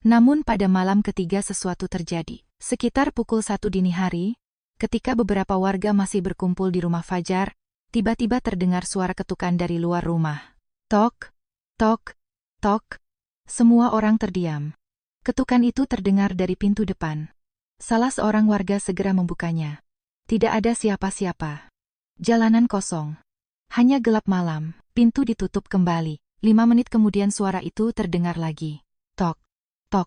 Namun pada malam ketiga sesuatu terjadi. Sekitar pukul 1 dini hari, ketika beberapa warga masih berkumpul di rumah Fajar, tiba-tiba terdengar suara ketukan dari luar rumah. Tok, tok, tok. Semua orang terdiam. Ketukan itu terdengar dari pintu depan. Salah seorang warga segera membukanya. Tidak ada siapa-siapa. Jalanan kosong. Hanya gelap malam, pintu ditutup kembali. 5 menit kemudian suara itu terdengar lagi. Tok, tok,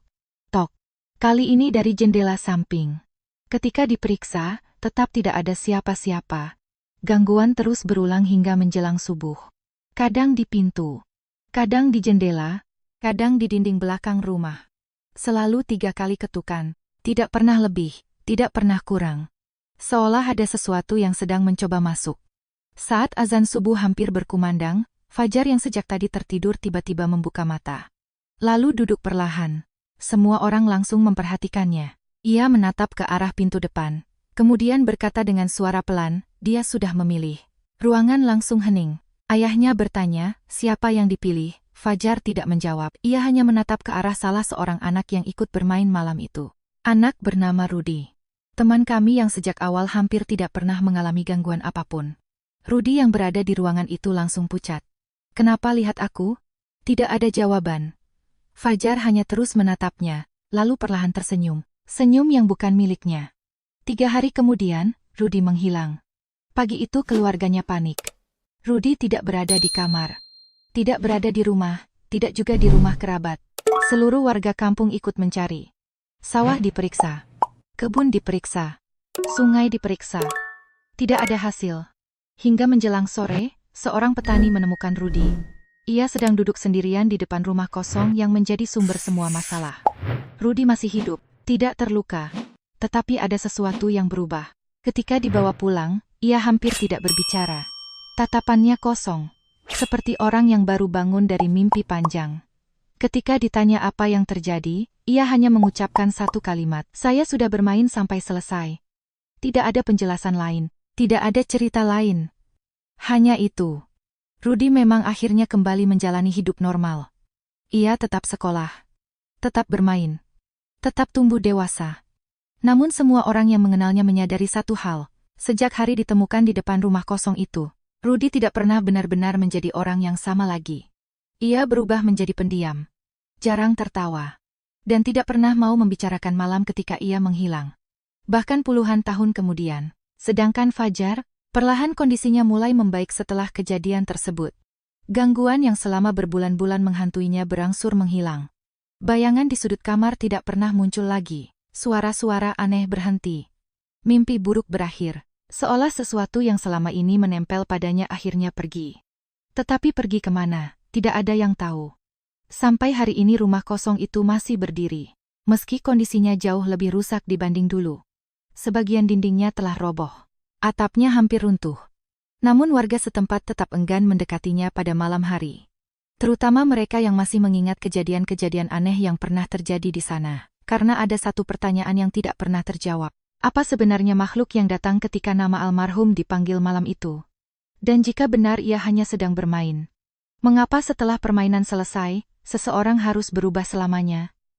tok. Kali ini dari jendela samping. Ketika diperiksa, tetap tidak ada siapa-siapa. Gangguan terus berulang hingga menjelang subuh. Kadang di pintu, kadang di jendela, kadang di dinding belakang rumah. Selalu 3 kali ketukan, tidak pernah lebih, tidak pernah kurang. Seolah ada sesuatu yang sedang mencoba masuk. Saat azan subuh hampir berkumandang, Fajar yang sejak tadi tertidur tiba-tiba membuka mata. Lalu duduk perlahan. Semua orang langsung memperhatikannya. Ia menatap ke arah pintu depan. Kemudian berkata dengan suara pelan, dia sudah memilih. Ruangan langsung hening. Ayahnya bertanya, siapa yang dipilih? Fajar tidak menjawab. Ia hanya menatap ke arah salah seorang anak yang ikut bermain malam itu. Anak bernama Rudy. Teman kami yang sejak awal hampir tidak pernah mengalami gangguan apapun. Rudy yang berada di ruangan itu langsung pucat. Kenapa lihat aku? Tidak ada jawaban. Fajar hanya terus menatapnya, lalu perlahan tersenyum. Senyum yang bukan miliknya. 3 hari kemudian, Rudy menghilang. Pagi itu keluarganya panik. Rudy tidak berada di kamar. Tidak berada di rumah, tidak juga di rumah kerabat. Seluruh warga kampung ikut mencari. Sawah diperiksa. Kebun diperiksa. Sungai diperiksa. Tidak ada hasil. Hingga menjelang sore, seorang petani menemukan Rudy. Ia sedang duduk sendirian di depan rumah kosong yang menjadi sumber semua masalah. Rudy masih hidup, tidak terluka. Tetapi ada sesuatu yang berubah. Ketika dibawa pulang, ia hampir tidak berbicara. Tatapannya kosong, seperti orang yang baru bangun dari mimpi panjang. Ketika ditanya apa yang terjadi, ia hanya mengucapkan satu kalimat, "Saya sudah bermain sampai selesai." Tidak ada penjelasan lain, tidak ada cerita lain. Hanya itu. Rudy memang akhirnya kembali menjalani hidup normal. Ia tetap sekolah, tetap bermain, tetap tumbuh dewasa. Namun semua orang yang mengenalnya menyadari satu hal. Sejak hari ditemukan di depan rumah kosong itu, Rudy tidak pernah benar-benar menjadi orang yang sama lagi. Ia berubah menjadi pendiam, jarang tertawa, dan tidak pernah mau membicarakan malam ketika ia menghilang. Bahkan puluhan tahun kemudian, sedangkan Fajar, perlahan kondisinya mulai membaik setelah kejadian tersebut. Gangguan yang selama berbulan-bulan menghantuinya berangsur menghilang. Bayangan di sudut kamar tidak pernah muncul lagi. Suara-suara aneh berhenti. Mimpi buruk berakhir. Seolah sesuatu yang selama ini menempel padanya akhirnya pergi. Tetapi pergi kemana? Tidak ada yang tahu. Sampai hari ini rumah kosong itu masih berdiri. Meski kondisinya jauh lebih rusak dibanding dulu. Sebagian dindingnya telah roboh. Atapnya hampir runtuh. Namun warga setempat tetap enggan mendekatinya pada malam hari. Terutama mereka yang masih mengingat kejadian-kejadian aneh yang pernah terjadi di sana. Karena ada satu pertanyaan yang tidak pernah terjawab. Apa sebenarnya makhluk yang datang ketika nama almarhum dipanggil malam itu? Dan jika benar ia hanya sedang bermain, mengapa setelah permainan selesai, seseorang harus berubah selamanya?